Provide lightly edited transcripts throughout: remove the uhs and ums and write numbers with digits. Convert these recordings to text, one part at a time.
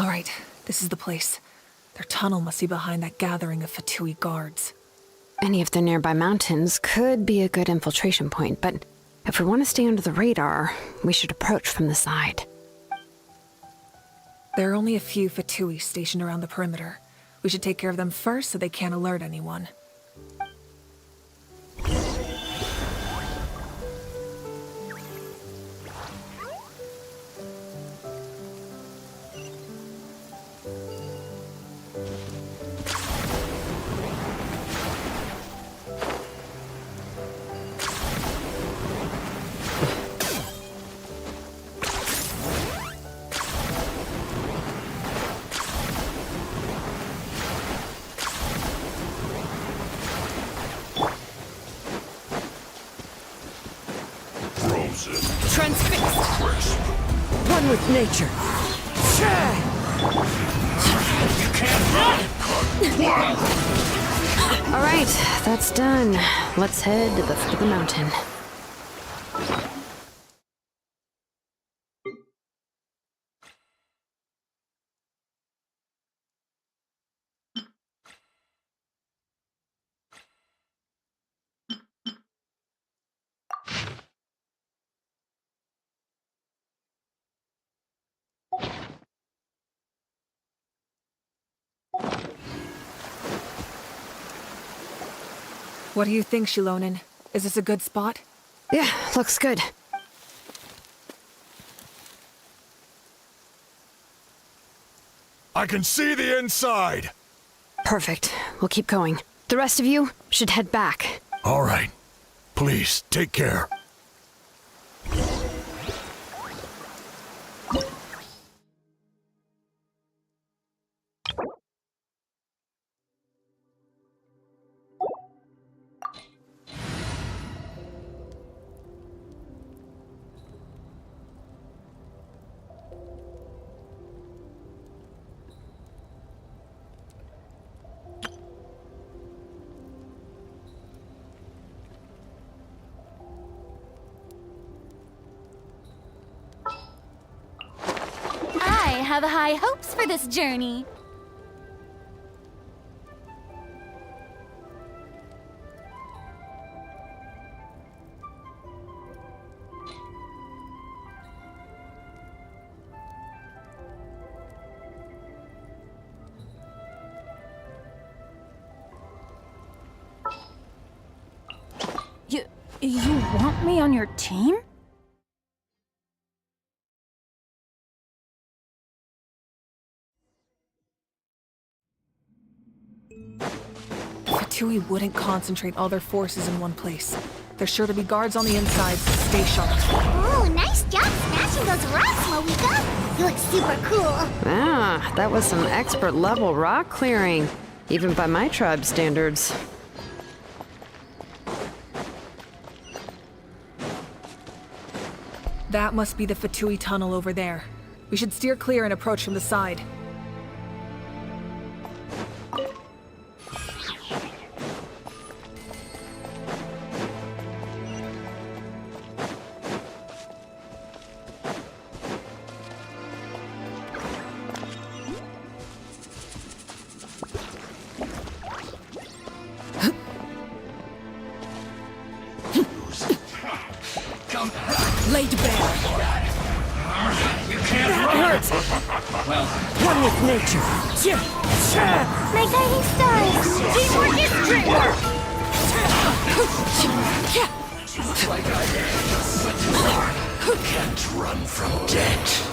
All right, this is the place. Their tunnel must be behind that gathering of Fatui guards. Any of the nearby mountains could be a good infiltration point, but if we want to stay under the radar, we should approach from the side. There are only a few Fatui stationed around the perimeter. We should take care of them first so they can't alert anyone. Transfixed! One with nature! You can't run! All right, that's done. Let's head to the foot of the mountain. What do you think, Shilonen? Is this a good spot? Yeah, looks good. I can see the inside! Perfect. We'll keep going. The rest of you should head back. All right. Please, take care. I have high hopes for this journey. You want me on your team? Fatui wouldn't concentrate all their forces in one place. There's sure to be guards on the inside, so stay sharp. Oh, nice job smashing those rocks, Moika! You look super cool! Ah, that was some expert level rock clearing, even by my tribe standards. That must be the Fatui tunnel over there. We should steer clear and approach from the side. Laid bare! You can't That hurts! Well, One with nature! My guiding stars! Teamwork is dreamwork! just like I am. But can't run from death.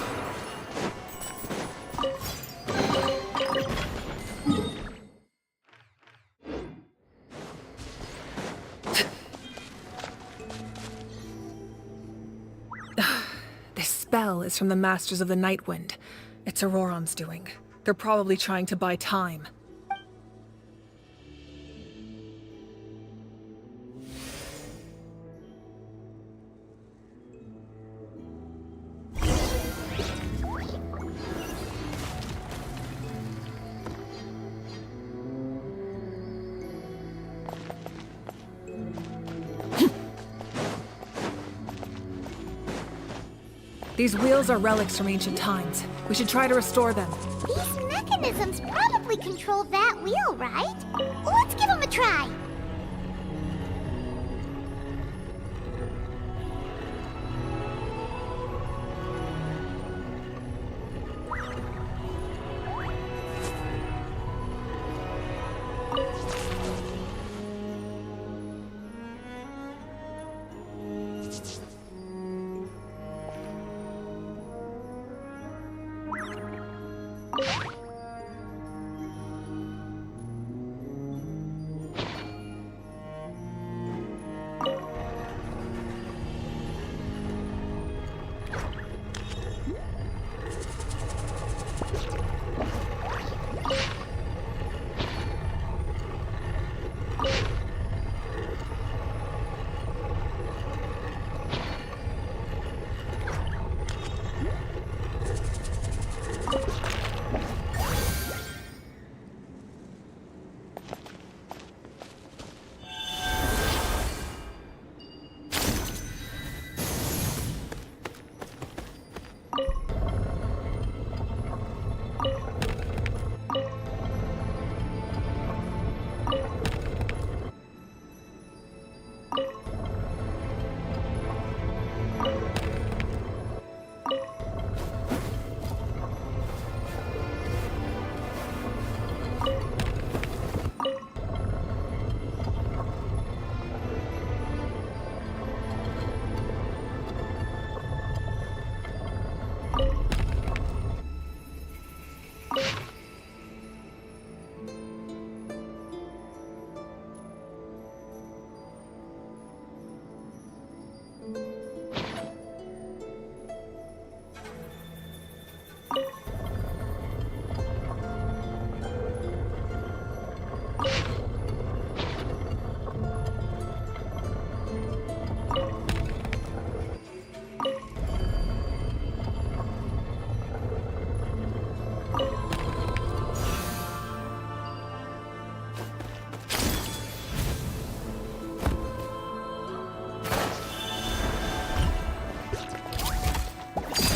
This spell is from the Masters of the Nightwind. It's Auroron's doing. They're probably trying to buy time. These wheels are relics from ancient times. We should try to restore them. These mechanisms probably control that wheel, right? Let's give them a try.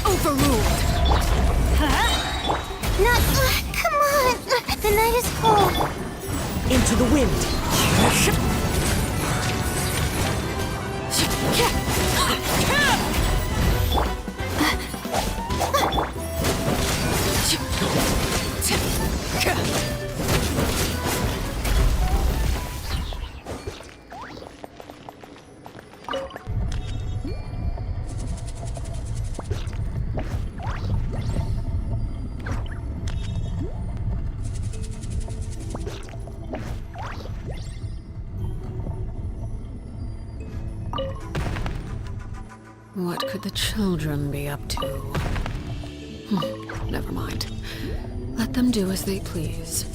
Overruled! Not. Come on! The night is cold. Into the wind. What could the children be up to? Never mind. Let them do as they please.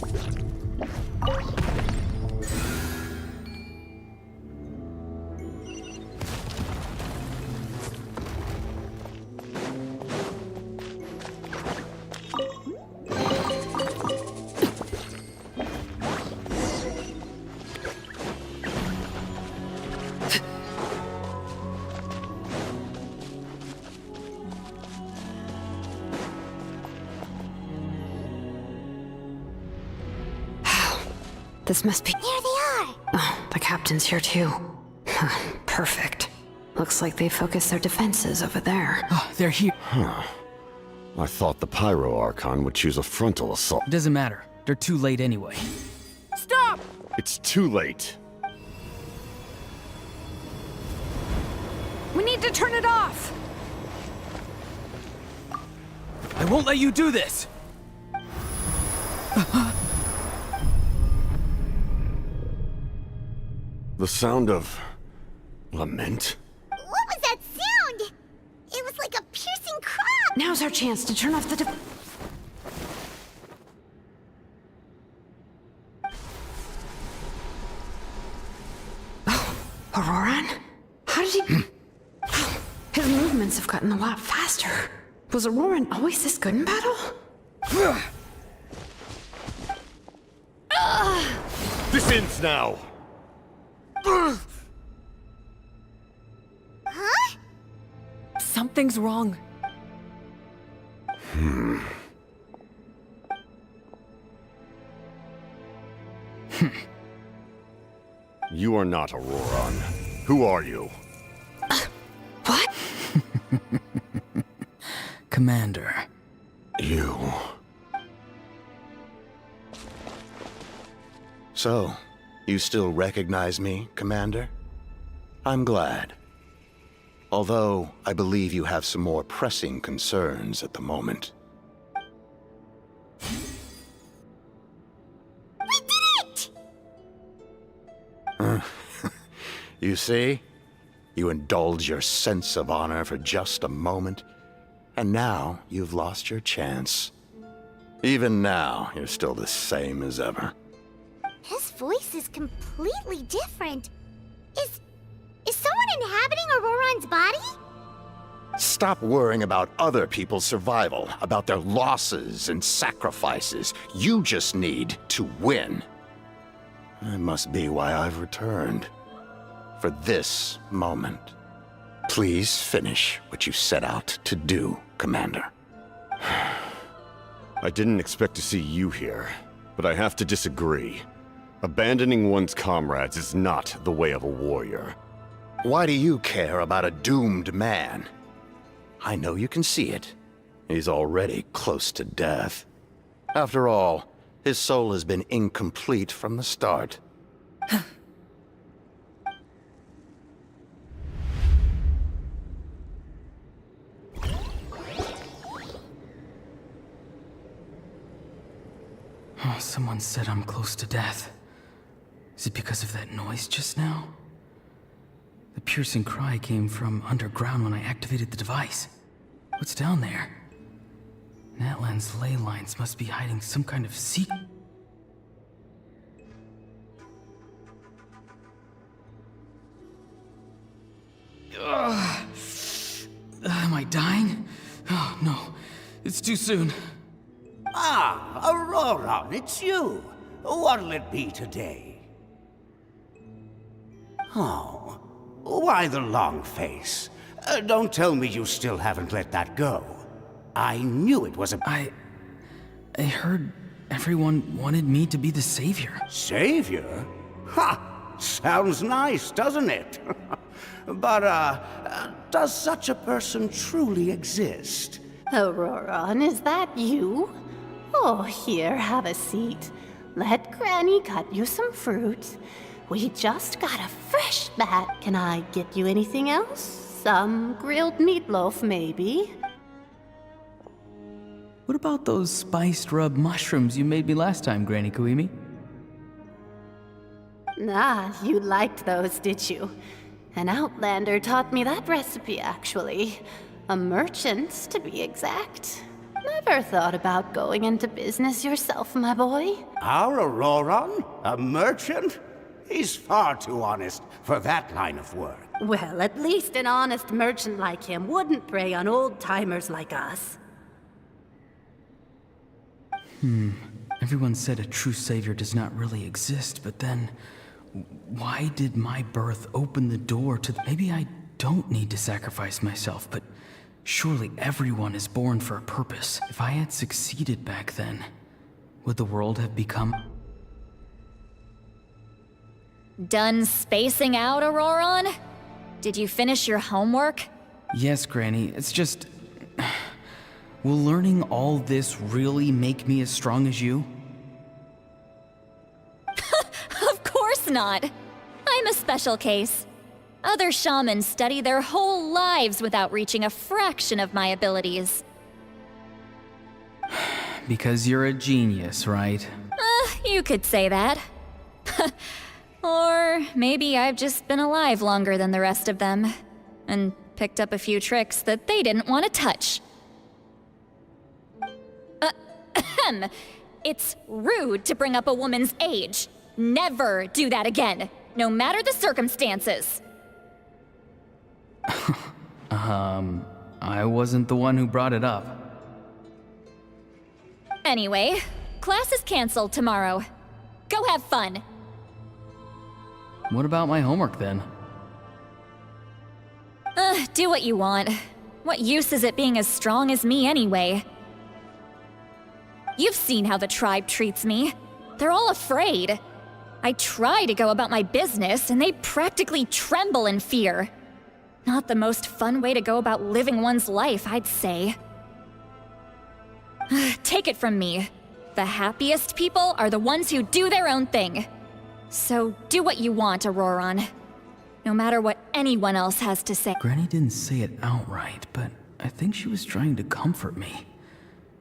This must be... There they are. Oh, the captain's here too. Perfect. Looks like they focused their defenses over there. Oh, they're here. I thought the Pyro Archon would choose a frontal assault. Doesn't matter. They're too late anyway. Stop! It's too late. We need to turn it off! I won't let you do this! The sound of... lament? What was that sound? It was like a piercing cry. Now's our chance to turn off the Oh, Auroran? How did he... His movements have gotten a lot faster. Was Auroran always this good in battle? This ends now! Something's wrong. You are not Auroran. Who are you? What? Commander. You. So, you still recognize me, Commander? I'm glad. Although, I believe you have some more pressing concerns at the moment. We did it! You see? You indulge your sense of honor for just a moment, and now you've lost your chance. Even now, you're still the same as ever. His voice is completely different. Is someone inhabiting Auroran's body? Stop worrying about other people's survival, about their losses and sacrifices. You just need to win. That must be why I've returned. For this moment. Please finish what you set out to do, Commander. I didn't expect to see you here, but I have to disagree. Abandoning one's comrades is not the way of a warrior. Why do you care about a doomed man? I know you can see it. He's already close to death. After all, his soul has been incomplete from the start. Oh, someone said I'm close to death. Is it because of that noise just now? The piercing cry came from underground when I activated the device. What's down there? Natlan's ley lines must be hiding some kind of secret. Am I dying? Oh, no. It's too soon. Ah, Auroran, it's you. What'll it be today? Oh, why the long face? Don't tell me you still haven't let that go. I knew it was a... I heard everyone wanted me to be the savior. Savior? Ha! Sounds nice, doesn't it? But, does such a person truly exist? Auroran, is that you? Oh, here, have a seat. Let Granny cut you some fruit. We just got a fresh bat. Can I get you anything else? Some grilled meatloaf, maybe? What about those spiced rub mushrooms you made me last time, Granny Kuimi? Ah, you liked those, did you? An outlander taught me that recipe, actually. A merchant, to be exact. Never thought about going into business yourself, my boy? Our Auroran? A merchant? He's far too honest for that line of work. Well, at least an honest merchant like him wouldn't prey on old-timers like us. Everyone said a true savior does not really exist, but then... why did my birth open the door to... Maybe I don't need to sacrifice myself, but... surely everyone is born for a purpose. If I had succeeded back then, would the world have become... Done spacing out, Auroran? Did you finish your homework? Yes, Granny, it's just... will learning all this really make me as strong as you? Of course not. I'm a special case. Other shamans study their whole lives without reaching a fraction of my abilities. Because you're a genius, right? You could say that. Or maybe I've just been alive longer than the rest of them, and picked up a few tricks that they didn't want to touch. It's rude to bring up a woman's age. Never do that again, no matter the circumstances. I wasn't the one who brought it up. Anyway, class is canceled tomorrow. Go have fun. What about my homework then? Do what you want. What use is it being as strong as me anyway? You've seen how the tribe treats me. They're all afraid. I try to go about my business, and they practically tremble in fear. Not the most fun way to go about living one's life, I'd say. Take it from me. The happiest people are the ones who do their own thing. So do what you want, Auroron. No matter what anyone else has to say. Granny didn't say it outright, but I think she was trying to comfort me.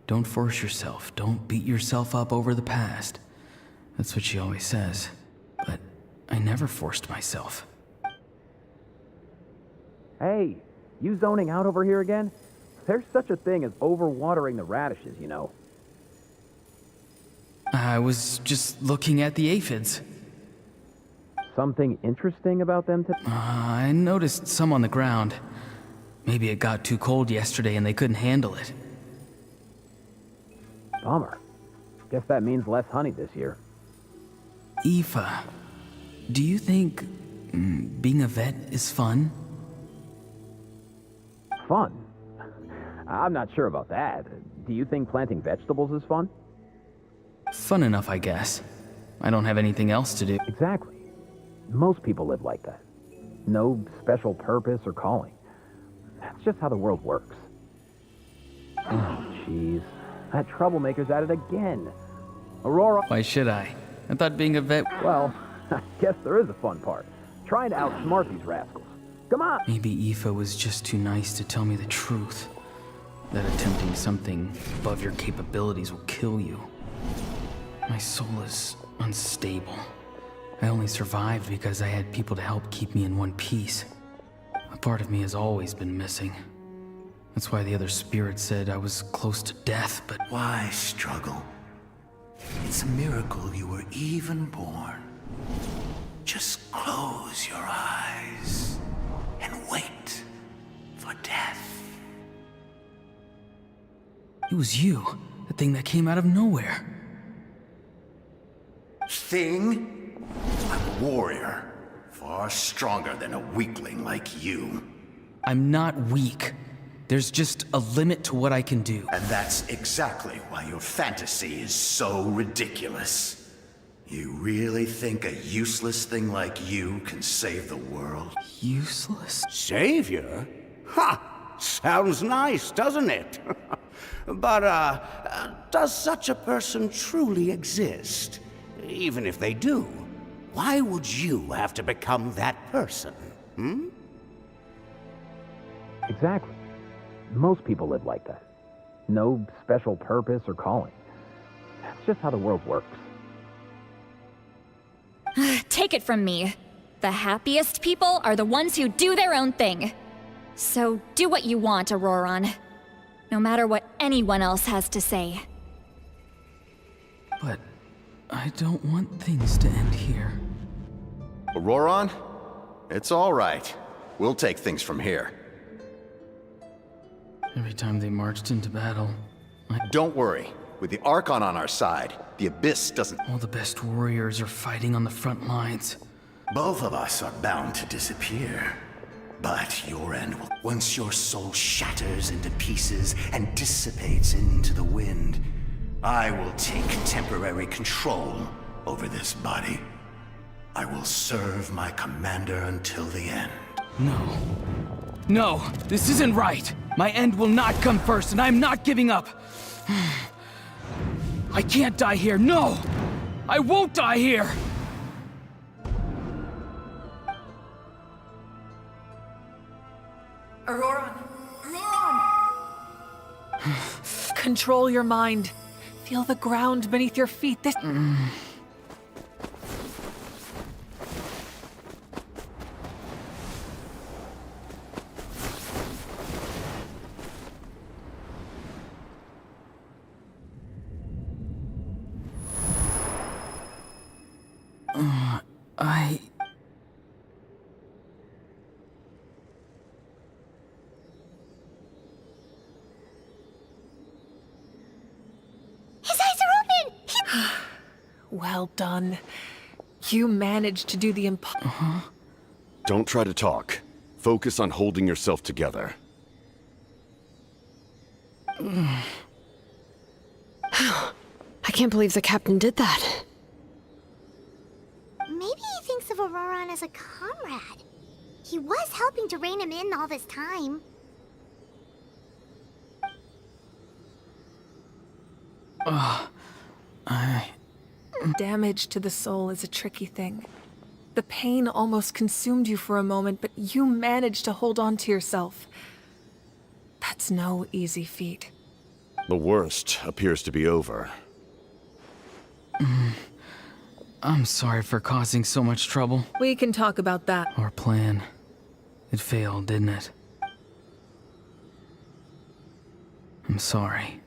Don't force yourself. Don't beat yourself up over the past. That's what she always says. But I never forced myself. Hey, you zoning out over here again? There's such a thing as overwatering the radishes, you know. I was just looking at the aphids. Something interesting about them today? I noticed some on the ground. Maybe it got too cold yesterday and they couldn't handle it. Bummer. Guess that means less honey this year. Aoife, do you think being a vet is fun? Fun? I'm not sure about that. Do you think planting vegetables is fun? Fun enough, I guess. I don't have anything else to do. Exactly. Most people live like that. No special purpose or calling. That's just how the world works. Oh, jeez. That troublemaker's at it again. Aurora... Why should I? I thought being a vet... Well, I guess there is a fun part. Trying to outsmart these rascals. Come on! Maybe Aoife was just too nice to tell me the truth. That attempting something above your capabilities will kill you. My soul is unstable. I only survived because I had people to help keep me in one piece. A part of me has always been missing. That's why the other spirits said I was close to death, but... Why struggle? It's a miracle you were even born. Just close your eyes and wait for death. It was you, the thing that came out of nowhere. Thing? I'm a warrior, far stronger than a weakling like you. I'm not weak. There's just a limit to what I can do. And that's exactly why your fantasy is so ridiculous. You really think a useless thing like you can save the world? Useless? Savior? Ha! Sounds nice, doesn't it? But, does such a person truly exist? Even if they do, why would you have to become that person, hmm? Exactly. Most people live like that. No special purpose or calling. That's just how the world works. Take it from me. The happiest people are the ones who do their own thing. So do what you want, Auroron. No matter what anyone else has to say. But I don't want things to end here. Auroron? It's all right. We'll take things from here. Every time they marched into battle, Don't worry. With the Archon on our side, the Abyss doesn't... all the best warriors are fighting on the front lines. Both of us are bound to disappear. But your end will... Once your soul shatters into pieces and dissipates into the wind, I will take temporary control over this body. I will serve my commander until the end. No. No, this isn't right. My end will not come first, and I'm not giving up. I can't die here. No! I won't die here! Auroron! Auroron! Control your mind. Feel the ground beneath your feet. This... His eyes are open! Well done. You managed to do the impossible. Don't try to talk. Focus on holding yourself together. I can't believe the captain did that. Maybe he thinks of Auroron as a comrade. He was helping to rein him in all this time. Damage to the soul is a tricky thing. The pain almost consumed you for a moment, but you managed to hold on to yourself. That's no easy feat. The worst appears to be over. I'm sorry for causing so much trouble. We can talk about that. Our plan. It failed, didn't it? I'm sorry.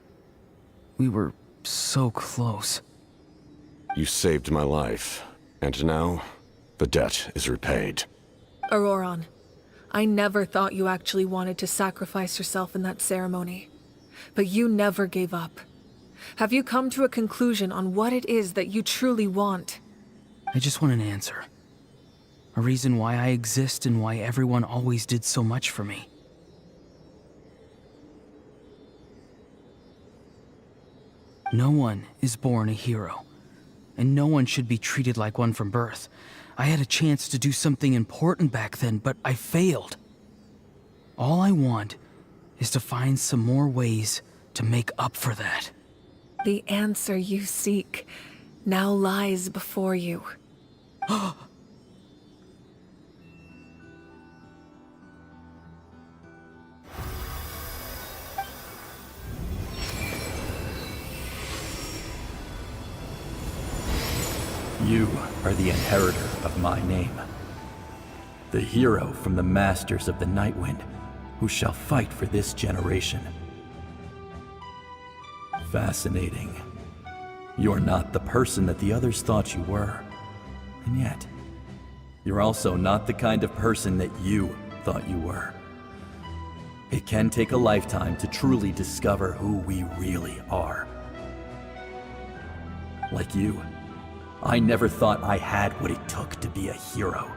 We were so close. You saved my life, and now the debt is repaid. Auroron, I never thought you actually wanted to sacrifice yourself in that ceremony. But you never gave up. Have you come to a conclusion on what it is that you truly want? I just want an answer. A reason why I exist and why everyone always did so much for me. No one is born a hero, and no one should be treated like one from birth. I had a chance to do something important back then, but I failed. All I want is to find some more ways to make up for that. The answer you seek now lies before you. You are the inheritor of my name. The hero from the Masters of the Nightwind, who shall fight for this generation. Fascinating. You're not the person that the others thought you were. And yet, you're also not the kind of person that you thought you were. It can take a lifetime to truly discover who we really are. Like you, I never thought I had what it took to be a hero.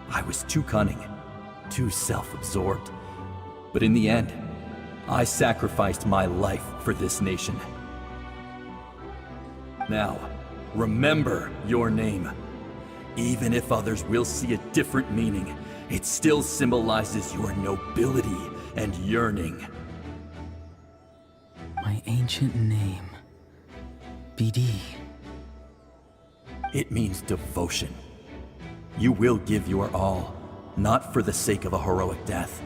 I was too cunning, too self-absorbed. But in the end, I sacrificed my life for this nation. Now, remember your name. Even if others will see a different meaning, it still symbolizes your nobility and yearning. My ancient name. BD. It means devotion. You will give your all, not for the sake of a heroic death,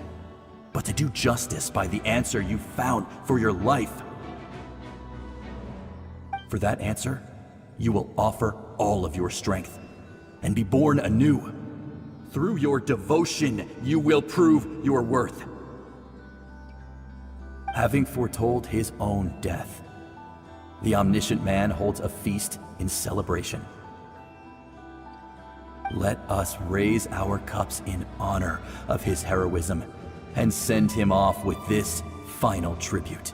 but to do justice by the answer you found for your life. For that answer, you will offer all of your strength and be born anew. Through your devotion, you will prove your worth. Having foretold his own death, the omniscient man holds a feast in celebration. Let us raise our cups in honor of his heroism and send him off with this final tribute.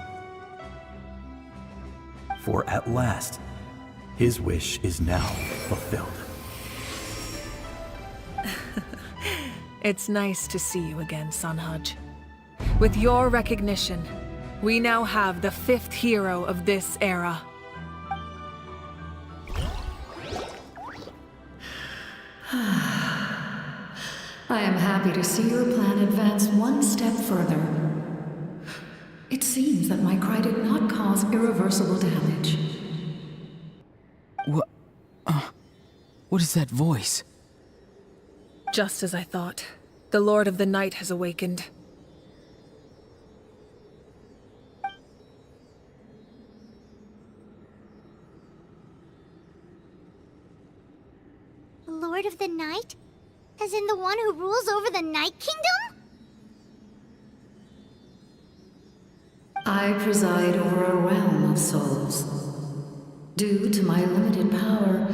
For at last, his wish is now fulfilled. It's nice to see you again, Sanhaj. With your recognition, we now have the 5th hero of this era. I am happy to see your plan advance one step further. It seems that my cry did not cause irreversible damage. What is that voice? Just as I thought. The Lord of the Night has awakened. Lord of the Night? As in the one who rules over the Night Kingdom? I preside over a realm of souls. Due to my limited power,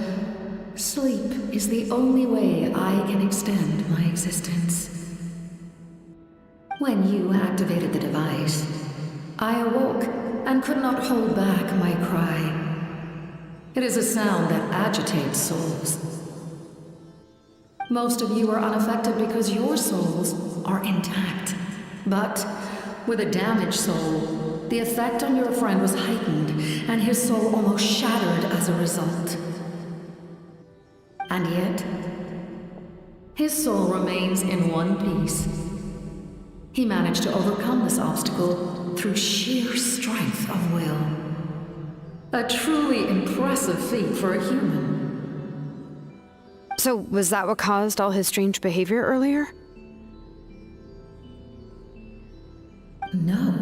sleep is the only way I can extend my existence. When you activated the device, I awoke and could not hold back my cry. It is a sound that agitates souls. Most of you are unaffected because your souls are intact. But with a damaged soul, the effect on your friend was heightened, and his soul almost shattered as a result. And yet, his soul remains in one piece. He managed to overcome this obstacle through sheer strength of will. A truly impressive feat for a human. So, was that what caused all his strange behavior earlier? No.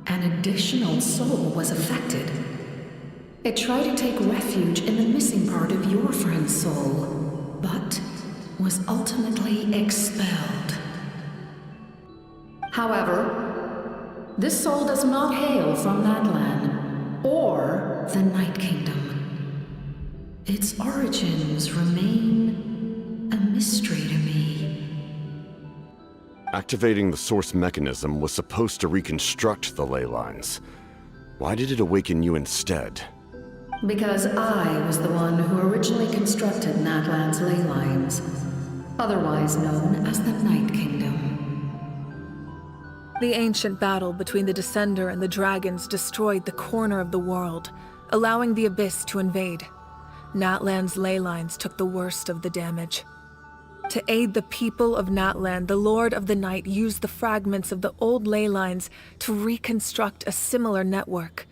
An additional soul was affected. It tried to take refuge in the missing part of your friend's soul, but was ultimately expelled. However, this soul does not hail from Natlan or the Night Kingdom. Its origins remain a mystery to me. Activating the source mechanism was supposed to reconstruct the ley lines. Why did it awaken you instead? Because I was the one who originally constructed Natlan's ley lines, otherwise known as the Night Kingdom. The ancient battle between the Descender and the dragons destroyed the corner of the world, allowing the Abyss to invade. Natlan's ley lines took the worst of the damage. To aid the people of Natlan, the Lord of the Night used the fragments of the old ley lines to reconstruct a similar network.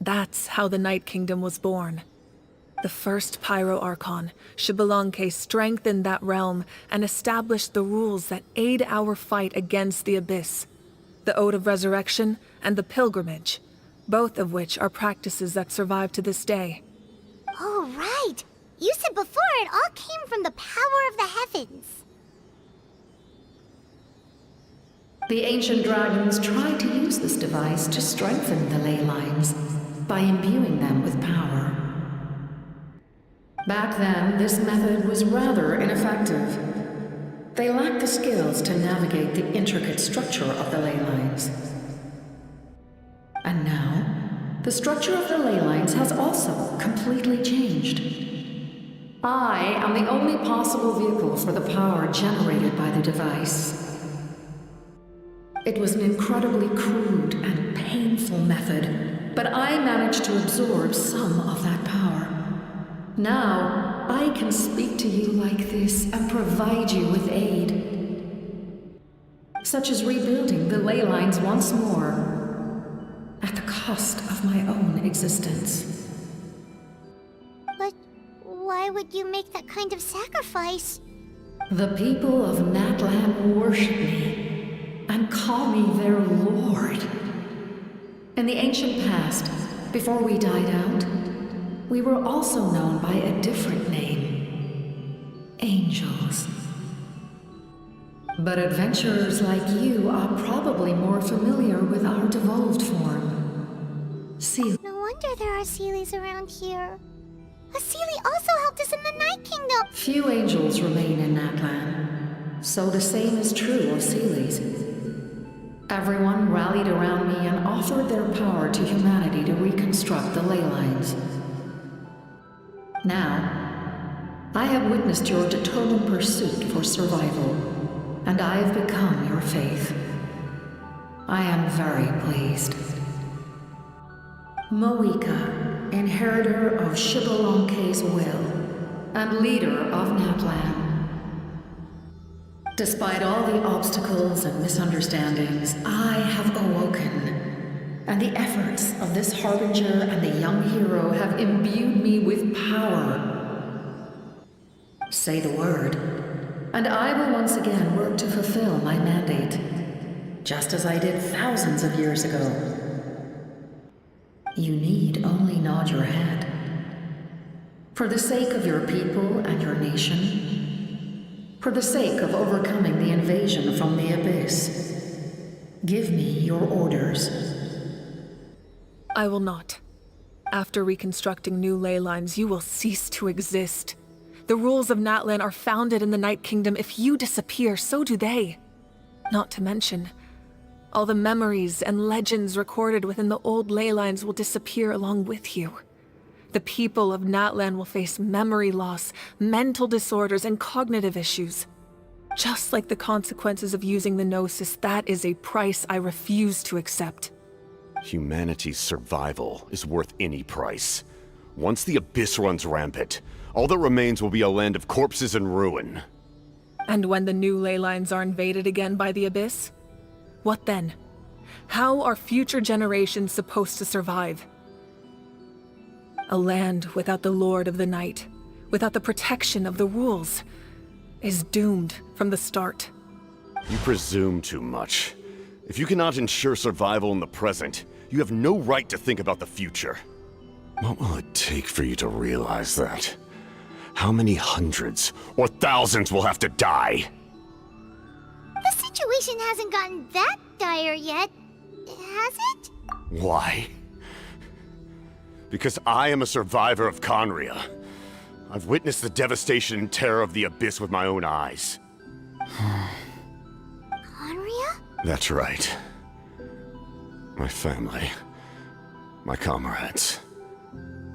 That's how the Night Kingdom was born. The first Pyro Archon, Xbalanque, strengthened that realm and established the rules that aid our fight against the Abyss. The Ode of Resurrection and the Pilgrimage, both of which are practices that survive to this day. Oh, right! You said before it all came from the power of the heavens. The ancient dragons tried to use this device to strengthen the ley lines by imbuing them with power. Back then, this method was rather ineffective. They lacked the skills to navigate the intricate structure of the ley lines. And now, the structure of the ley lines has also completely changed. I am the only possible vehicle for the power generated by the device. It was an incredibly crude and painful method, but I managed to absorb some of that power. Now, I can speak to you like this and provide you with aid, such as rebuilding the ley lines once more, at the cost of my own existence. But why would you make that kind of sacrifice? The people of Natlan worship me and call me their lord. In the ancient past, before we died out, we were also known by a different name: angels. But adventurers like you are probably more familiar with our devolved form. Seal. No wonder there are Seelies around here. A Seelie also helped us in the Night Kingdom. Few angels remain in Natlan, so the same is true of Seelies. Everyone rallied around me and offered their power to humanity to reconstruct the ley lines. Now, I have witnessed your determined pursuit for survival, and I have become your faith. I am very pleased. Moika, inheritor of Xbalanque's will, and leader of Natlan. Despite all the obstacles and misunderstandings, I have awoken, and the efforts of this harbinger and the young hero have imbued me with power. Say the word, and I will once again work to fulfill my mandate, just as I did thousands of years ago. You need only nod your head. For the sake of your people and your nation, for the sake of overcoming the invasion from the Abyss, give me your orders. I will not. After reconstructing new ley lines, you will cease to exist. The rules of Natlan are founded in the Night Kingdom. If you disappear, so do they. Not to mention, all the memories and legends recorded within the old ley lines will disappear along with you. The people of Natlan will face memory loss, mental disorders, and cognitive issues. Just like the consequences of using the Gnosis, that is a price I refuse to accept. Humanity's survival is worth any price. Once the Abyss runs rampant, all that remains will be a land of corpses and ruin. And when the new ley lines are invaded again by the Abyss? What then? How are future generations supposed to survive? A land without the Lord of the Night, without the protection of the rules, is doomed from the start. You presume too much. If you cannot ensure survival in the present, you have no right to think about the future. What will it take for you to realize that? How many hundreds or thousands will have to die? The situation hasn't gotten that dire yet, has it? Why? Because I am a survivor of Conria. I've witnessed the devastation and terror of the Abyss with my own eyes. Conria? That's right. My family, my comrades,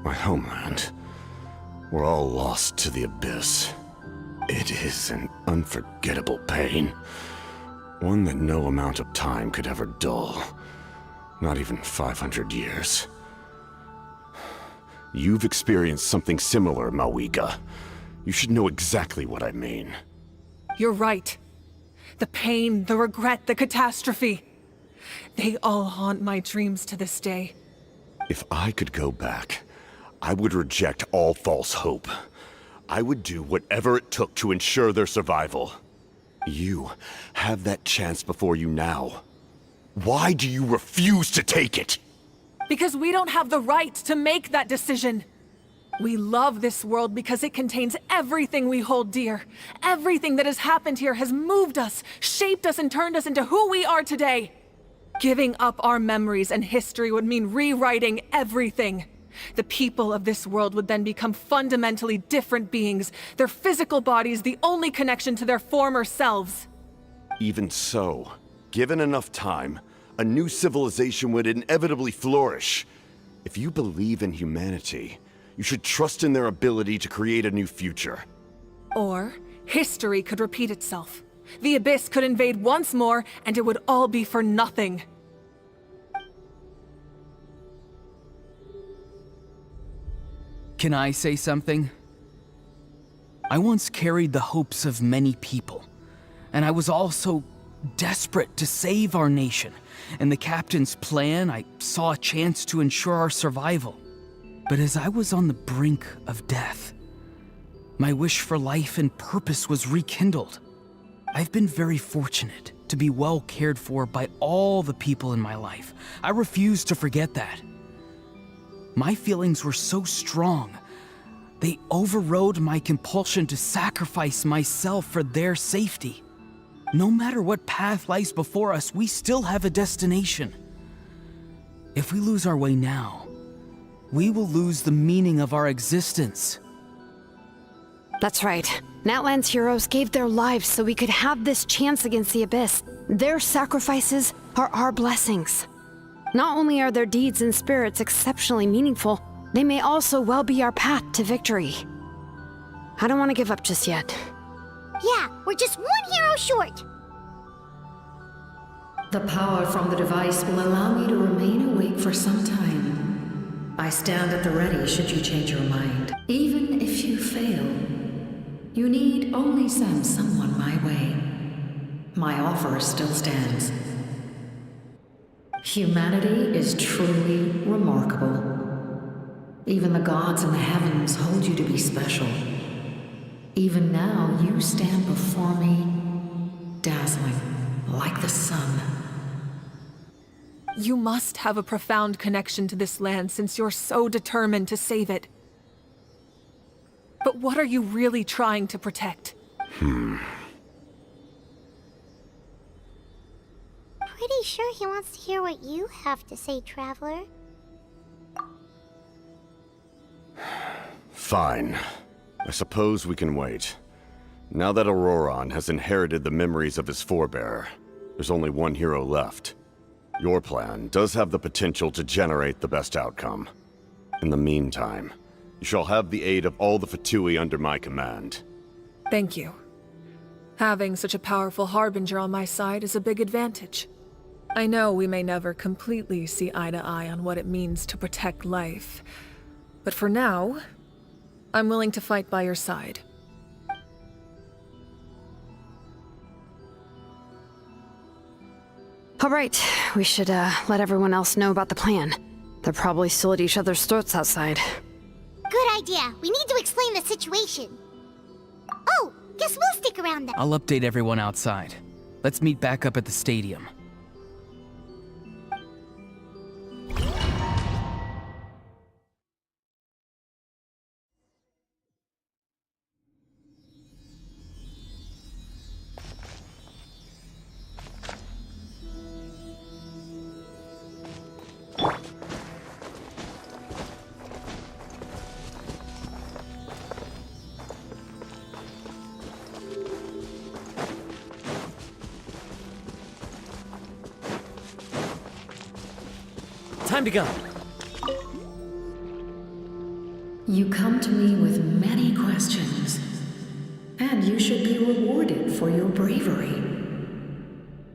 my homeland, were all lost to the Abyss. It is an unforgettable pain. One that no amount of time could ever dull. Not even 500 years. You've experienced something similar, Mawika. You should know exactly what I mean. You're right. The pain, the regret, the catastrophe. They all haunt my dreams to this day. If I could go back, I would reject all false hope. I would do whatever it took to ensure their survival. You have that chance before you now. Why do you refuse to take it? Because we don't have the right to make that decision. We love this world because it contains everything we hold dear. Everything that has happened here has moved us, shaped us, and turned us into who we are today. Giving up our memories and history would mean rewriting everything. The people of this world would then become fundamentally different beings, their physical bodies the only connection to their former selves. Even so, given enough time, a new civilization would inevitably flourish. If you believe in humanity, you should trust in their ability to create a new future. Or, history could repeat itself. The Abyss could invade once more, and it would all be for nothing. Can I say something? I once carried the hopes of many people, and I was also desperate to save our nation. In the captain's plan, I saw a chance to ensure our survival. But as I was on the brink of death, my wish for life and purpose was rekindled. I've been very fortunate to be well cared for by all the people in my life. I refuse to forget that. My feelings were so strong, they overrode my compulsion to sacrifice myself for their safety. No matter what path lies before us, we still have a destination. If we lose our way now, we will lose the meaning of our existence. That's right. Natlan's heroes gave their lives so we could have this chance against the Abyss. Their sacrifices are our blessings. Not only are their deeds and spirits exceptionally meaningful, they may also well be our path to victory. I don't want to give up just yet. Yeah, we're just one hero short. The power from the device will allow me to remain awake for some time. I stand at the ready should you change your mind. Even if you fail, you need only send someone my way. My offer still stands. Humanity is truly remarkable. Even the gods in the heavens hold you to be special. Even now, you stand before me, dazzling like the sun. You must have a profound connection to this land since you're so determined to save it. But what are you really trying to protect? Pretty sure he wants to hear what you have to say, Traveler. Fine. I suppose we can wait. Now that Auroron has inherited the memories of his forebearer, there's only one hero left. Your plan does have the potential to generate the best outcome. In the meantime, you shall have the aid of all the Fatui under my command. Thank you. Having such a powerful harbinger on my side is a big advantage. I know we may never completely see eye to eye on what it means to protect life, but for now, I'm willing to fight by your side. All right, we should let everyone else know about the plan. They're probably still at each other's throats outside. Good idea. We need to explain the situation. Oh, guess we'll stick around then. I'll update everyone outside. Let's meet back up at the stadium. Time to go. You come to me with many questions, and you should be rewarded for your bravery.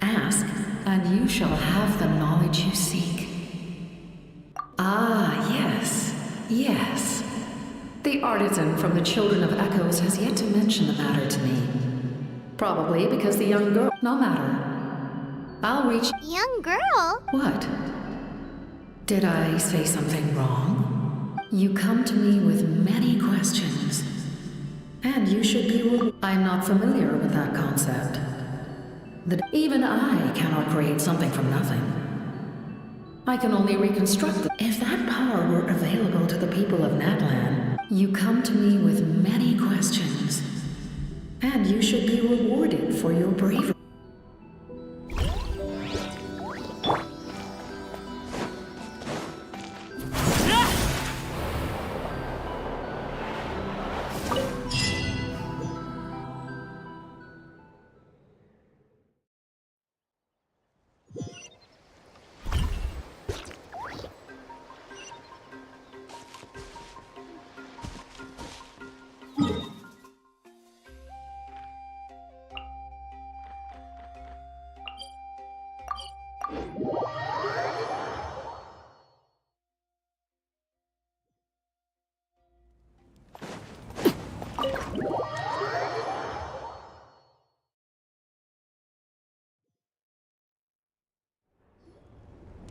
Ask, and you shall have the knowledge you seek. Ah, yes, yes. The artisan from the Children of Echoes has yet to mention the matter to me. Probably because the young girl... No matter. I'll reach... Young girl? What? Did I say something wrong? You come to me with many questions, and you should be... I'm not familiar with that concept. Even I cannot create something from nothing. I can only reconstruct it. If that power were available to the people of Natlan, you come to me with many questions, and you should be rewarded for your bravery.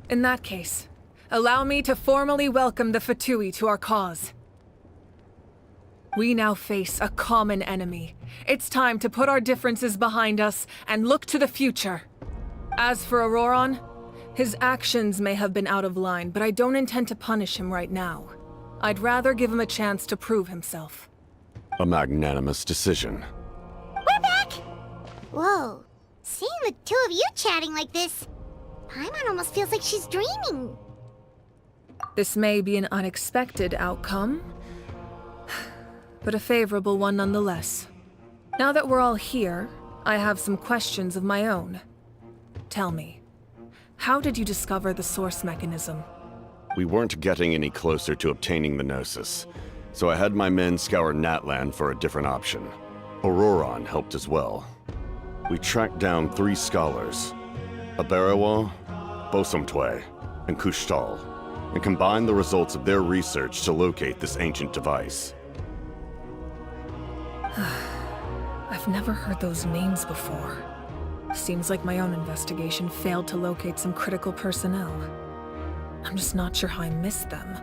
In that case, allow me to formally welcome the Fatui to our cause. We now face a common enemy. It's time to put our differences behind us and look to the future. As for Auroron, his actions may have been out of line, but I don't intend to punish him right now. I'd rather give him a chance to prove himself. A magnanimous decision. We're back! Whoa. Seeing the two of you chatting like this, Paimon almost feels like she's dreaming. This may be an unexpected outcome, but a favorable one nonetheless. Now that we're all here, I have some questions of my own. Tell me, how did you discover the source mechanism? We weren't getting any closer to obtaining the Gnosis, so I had my men scour Natlan for a different option. Auroron helped as well. We tracked down 3 scholars, Aberawa, Bosomtwe, and Kushtal, and combined the results of their research to locate this ancient device. I've never heard those names before. Seems like my own investigation failed to locate some critical personnel. I'm just not sure how I missed them.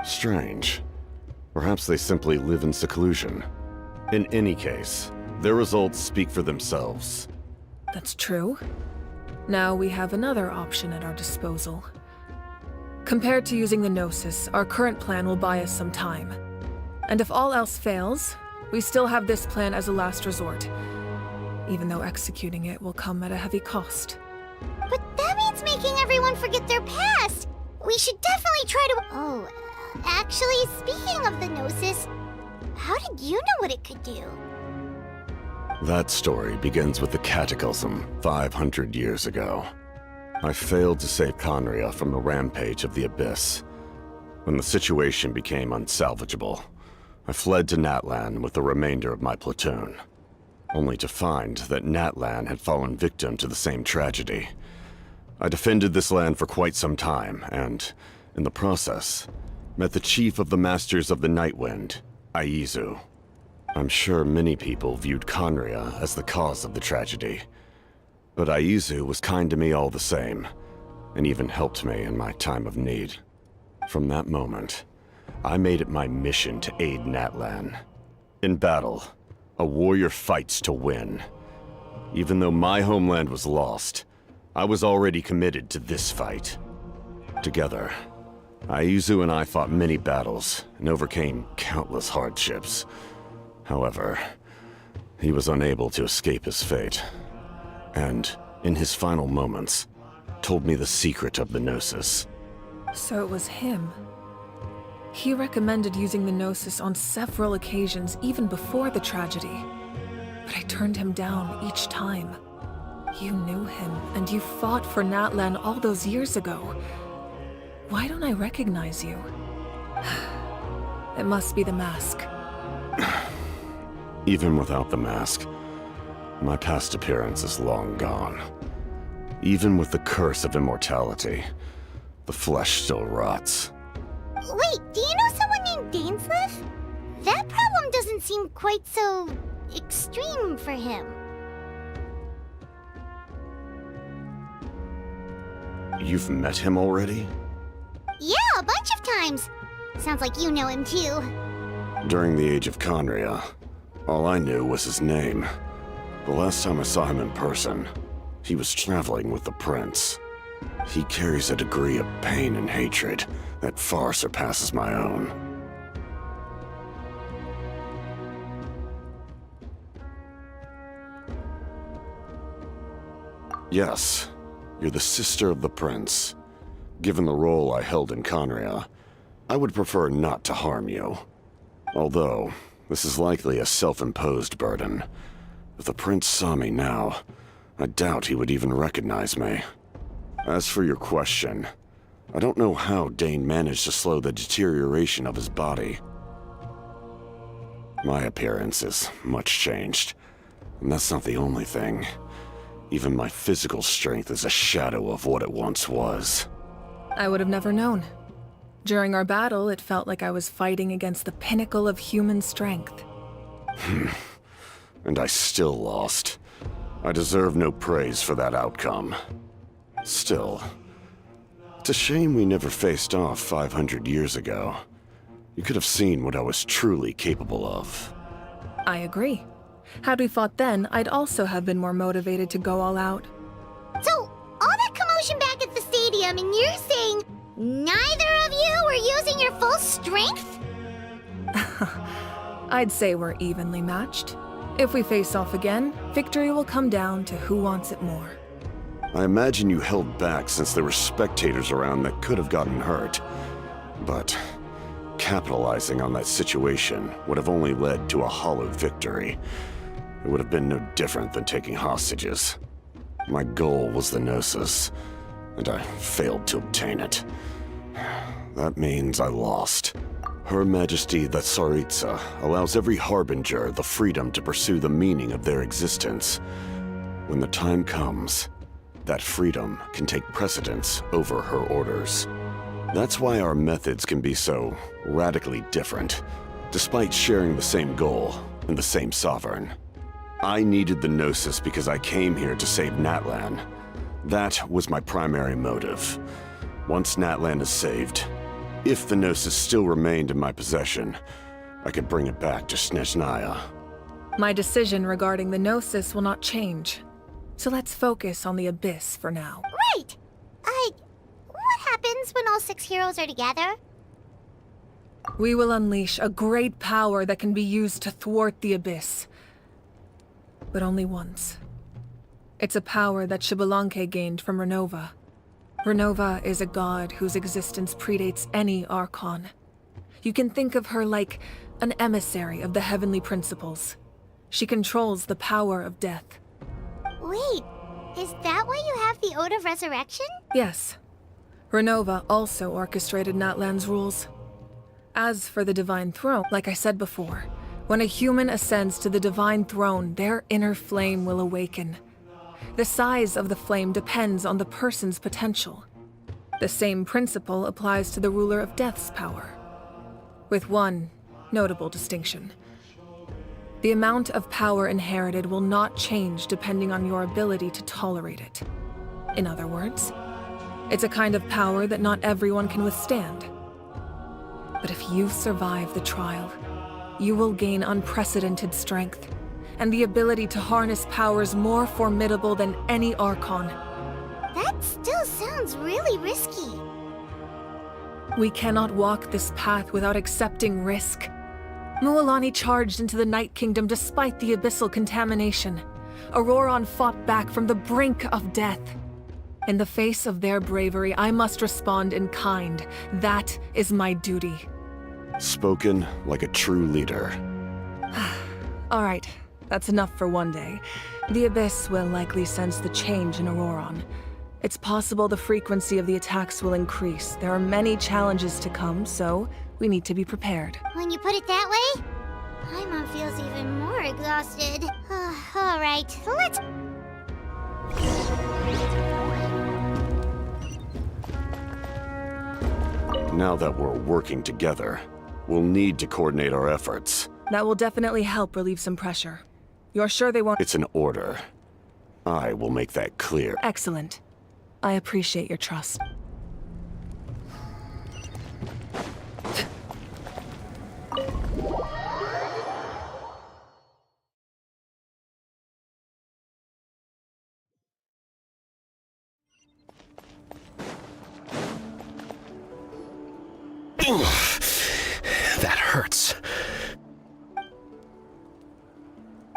Strange. Perhaps they simply live in seclusion. In any case, their results speak for themselves. That's true. Now we have another option at our disposal. Compared to using the Gnosis, our current plan will buy us some time. And if all else fails, we still have this plan as a last resort, even though executing it will come at a heavy cost. But that means making everyone forget their past! We should definitely try to... Oh, actually, speaking of the Gnosis, how did you know what it could do? That story begins with the Cataclysm 500 years ago. I failed to save Conria from the rampage of the Abyss. When the situation became unsalvageable, I fled to Natlan with the remainder of my platoon, only to find that Natlan had fallen victim to the same tragedy. I defended this land for quite some time, and, in the process, met the chief of the Masters of the Nightwind, Aizu. I'm sure many people viewed Conria as the cause of the tragedy, but Aizu was kind to me all the same, and even helped me in my time of need. From that moment, I made it my mission to aid Natlan. In battle, a warrior fights to win. Even though my homeland was lost, I was already committed to this fight. Together, Aizu and I fought many battles and overcame countless hardships. However, he was unable to escape his fate, and, in his final moments, told me the secret of the Gnosis. So it was him. He recommended using the Gnosis on several occasions, even before the tragedy. But I turned him down each time. You knew him, and you fought for Natlan all those years ago. Why don't I recognize you? It must be the mask. Even without the mask, my past appearance is long gone. Even with the curse of immortality, the flesh still rots. Wait, do you know someone named Dainsleif? That problem doesn't seem quite so extreme for him. You've met him already? Yeah, a bunch of times. Sounds like you know him too. During the age of Conria, all I knew was his name. The last time I saw him in person, he was traveling with the prince. He carries a degree of pain and hatred that far surpasses my own. Yes, you're the sister of the prince. Given the role I held in Conria, I would prefer not to harm you. Although, this is likely a self-imposed burden. If the prince saw me now, I doubt he would even recognize me. As for your question, I don't know how Dane managed to slow the deterioration of his body. My appearance is much changed, and that's not the only thing. Even my physical strength is a shadow of what it once was. I would have never known. During our battle, it felt like I was fighting against the pinnacle of human strength. And I still lost. I deserve no praise for that outcome. Still, it's a shame we never faced off 500 years ago. You could have seen what I was truly capable of. I agree. Had we fought then, I'd also have been more motivated to go all out. So, all that commotion back at the stadium, and you're saying neither of you were using your full strength? I'd say we're evenly matched. If we face off again, victory will come down to who wants it more. I imagine you held back since there were spectators around that could have gotten hurt. But capitalizing on that situation would have only led to a hollow victory. It would have been no different than taking hostages. My goal was the Gnosis, and I failed to obtain it. That means I lost. Her Majesty the Tsaritsa allows every Harbinger the freedom to pursue the meaning of their existence. When the time comes, that freedom can take precedence over her orders. That's why our methods can be so radically different, despite sharing the same goal and the same sovereign. I needed the Gnosis because I came here to save Natlan. That was my primary motive. Once Natlan is saved, if the Gnosis still remained in my possession, I could bring it back to Snezhnaya. My decision regarding the Gnosis will not change. So let's focus on the Abyss for now. Right! What happens when all 6 heroes are together? We will unleash a great power that can be used to thwart the Abyss. But only once. It's a power that Xbalanque gained from Renova. Renova is a god whose existence predates any Archon. You can think of her like an emissary of the heavenly principles. She controls the power of death. Wait, is that why you have the Ode of Resurrection? Yes. Renova also orchestrated Natlan's rules. As for the Divine Throne, like I said before, when a human ascends to the Divine Throne, their inner flame will awaken. The size of the flame depends on the person's potential. The same principle applies to the ruler of Death's power, with one notable distinction. The amount of power inherited will not change depending on your ability to tolerate it. In other words, it's a kind of power that not everyone can withstand. But if you survive the trial, you will gain unprecedented strength and the ability to harness powers more formidable than any Archon. That still sounds really risky. We cannot walk this path without accepting risk. Mualani charged into the Night Kingdom despite the abyssal contamination. Auroron fought back from the brink of death. In the face of their bravery, I must respond in kind. That is my duty. Spoken like a true leader. All right, that's enough for one day. The Abyss will likely sense the change in Auroron. It's possible the frequency of the attacks will increase. There are many challenges to come, so we need to be prepared. When you put it that way, Paimon feels even more exhausted. All right, let's... Now that we're working together, we'll need to coordinate our efforts. That will definitely help relieve some pressure. You're sure they won't... It's an order. I will make that clear. Excellent. I appreciate your trust. That hurts.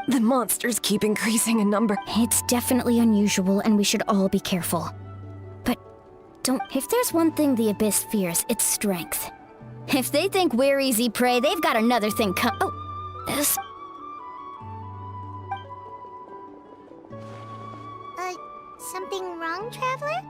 The monsters keep increasing in number. It's definitely unusual, and we should all be careful. But if there's one thing the Abyss fears, it's strength. If they think we're easy prey, they've got another thing Something wrong, Traveler?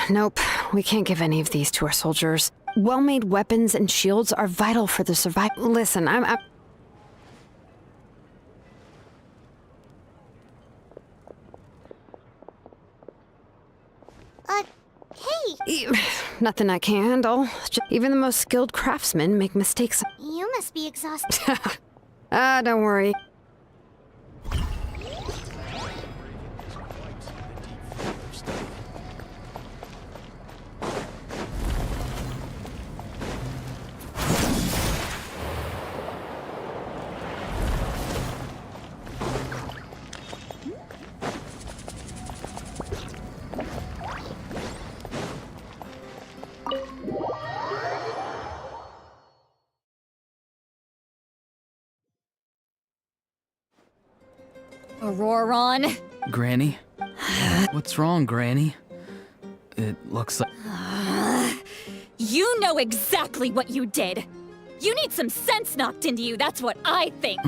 Nope. We can't give any of these to our soldiers. Well-made weapons and shields are vital for the survival. Listen, I'm... Hey! Nothing I can handle. Even the most skilled craftsmen make mistakes. You must be exhausted. Don't worry. Auroron? Granny? What's wrong, Granny? It looks like... You know exactly what you did! You need some sense knocked into you, that's what I think!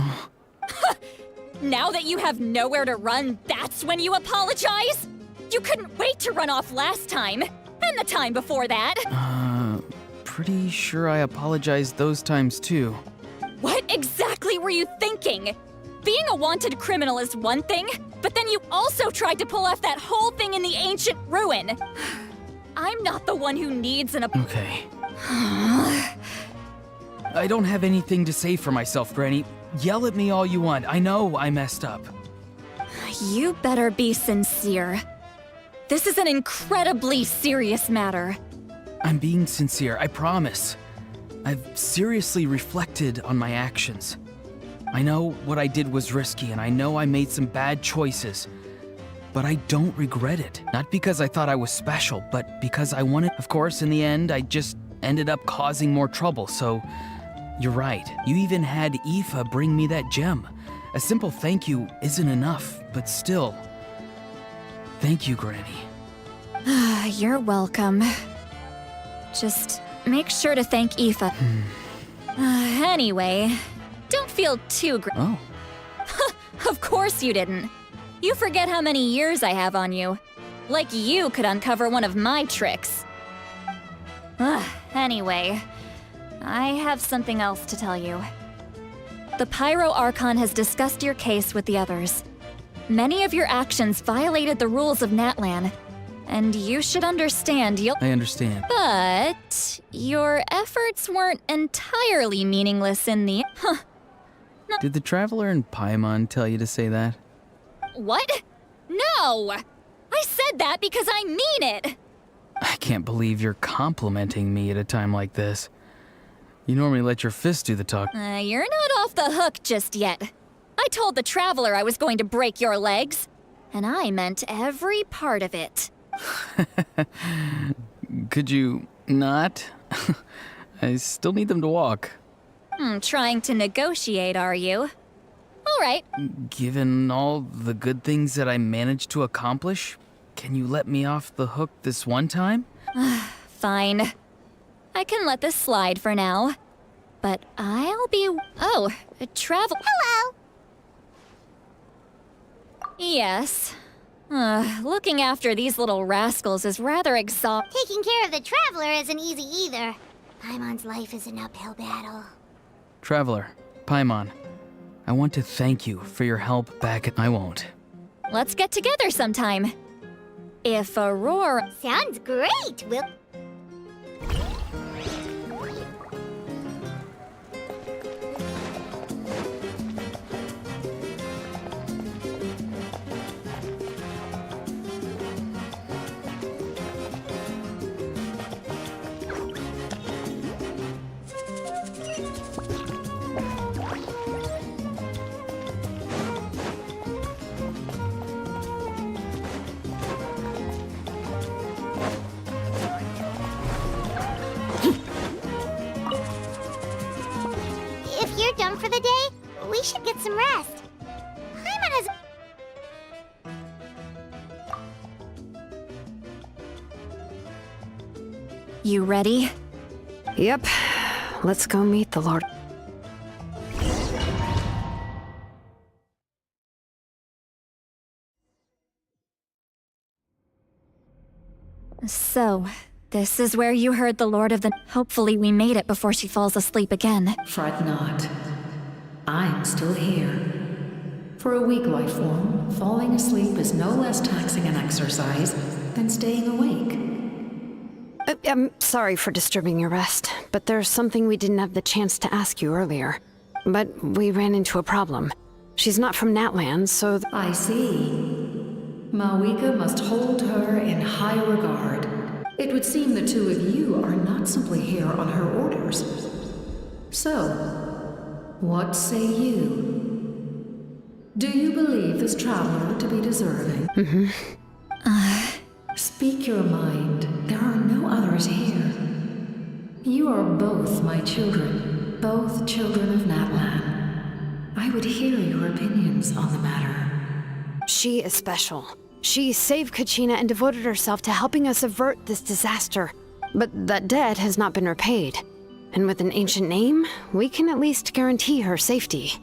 Now that you have nowhere to run, that's when you apologize? You couldn't wait to run off last time, and the time before that! Pretty sure I apologized those times too. What exactly were you thinking? being a wanted criminal is one thing, but then you also tried to pull off that whole thing in the ancient ruin. I'm not the one who needs an Okay. I don't have anything to say for myself, Granny. Yell at me all you want. I know I messed up. You better be sincere. This is an incredibly serious matter. I'm being sincere, I promise. I've seriously reflected on my actions. I know what I did was risky, and I know I made some bad choices. But I don't regret it. Not because I thought I was special, but because I wanted. Of course, in the end, I just ended up causing more trouble, so you're right. You even had Aoife bring me that gem. A simple thank you isn't enough, but still. Thank you, Granny. You're welcome. Just make sure to thank Aoife. Anyway, don't feel too Oh. Of course you didn't. You forget how many years I have on you. Like you could uncover one of my tricks. Anyway, I have something else to tell you. The Pyro Archon has discussed your case with the others. Many of your actions violated the rules of Natlan, and you should understand I understand. But your efforts weren't entirely meaningless in the... Did the Traveler in Paimon tell you to say that? What? No! I said that because I mean it! I can't believe you're complimenting me at a time like this. You normally let your fist do the talk. You're not off the hook just yet. I told the Traveler I was going to break your legs, and I meant every part of it. Could you not? I still need them to walk. Trying to negotiate, are you? All right. Given all the good things that I managed to accomplish, can you let me off the hook this one time? Fine. I can let this slide for now. But I'll be... Oh, travel... Hello! Yes. Looking after these little rascals is rather exhausting. Taking care of the Traveler isn't easy either. Paimon's life is an uphill battle. Traveler, Paimon, I want to thank you for your help back at... I won't. Let's get together sometime. If Aurora... Sounds great! We'll... If you're done for the day, we should get some rest. Paimon has... You ready? Yep. Let's go meet the Lord. So, this is where you heard the Lord of the... Hopefully we made it before she falls asleep again. Fret not. I'm still here. For a weak life form, falling asleep is no less taxing an exercise than staying awake. I'm sorry for disturbing your rest, but there's something we didn't have the chance to ask you earlier. But we ran into a problem. She's not from Natlan, so... I see. Mawika must hold her in high regard. It would seem the two of you are not simply here on her orders. So, what say you? Do you believe this traveler to be deserving? Speak your mind. There are no others here. You are both my children, both children of Natlan. I would hear your opinions on the matter. She is special. She saved Kachina and devoted herself to helping us avert this disaster. But that debt has not been repaid. And with an ancient name, we can at least guarantee her safety.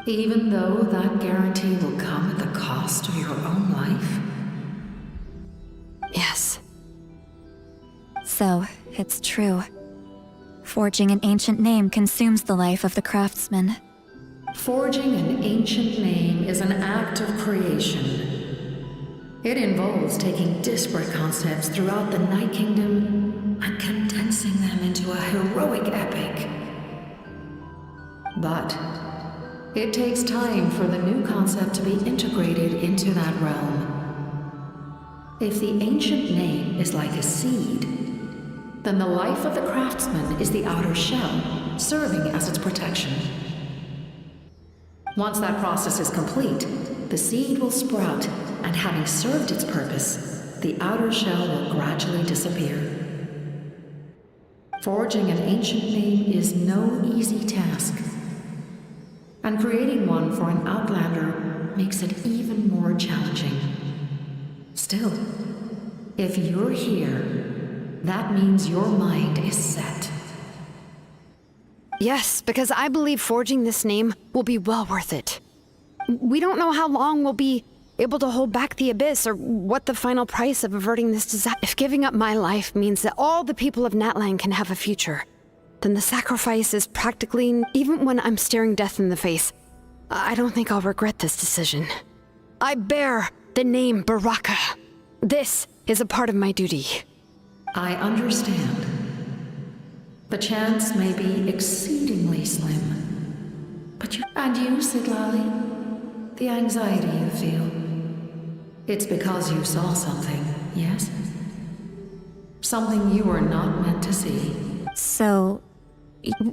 Even though that guarantee will come at the cost of your own life? Yes. So, it's true. Forging an ancient name consumes the life of the craftsman. Forging an ancient name is an act of creation. It involves taking disparate concepts throughout the Night Kingdom and condensing them into a heroic epic. But it takes time for the new concept to be integrated into that realm. If the ancient name is like a seed, then the life of the craftsman is the outer shell, serving as its protection. Once that process is complete, the seed will sprout, and having served its purpose, the outer shell will gradually disappear. Forging an ancient name is no easy task, and creating one for an outlander makes it even more challenging. Still, if you're here, that means your mind is set. Yes, because I believe forging this name will be well worth it. We don't know how long we'll be able to hold back the Abyss or what the final price of averting this disaster. If giving up my life means that all the people of Natlan can have a future, then the sacrifice is practically, even when I'm staring death in the face, I don't think I'll regret this decision. I bear the name Baraka. This is a part of my duty. I understand. The chance may be exceedingly slim. But you... And you, Siglali? The anxiety you feel. It's because you saw something, yes? Something you were not meant to see. So...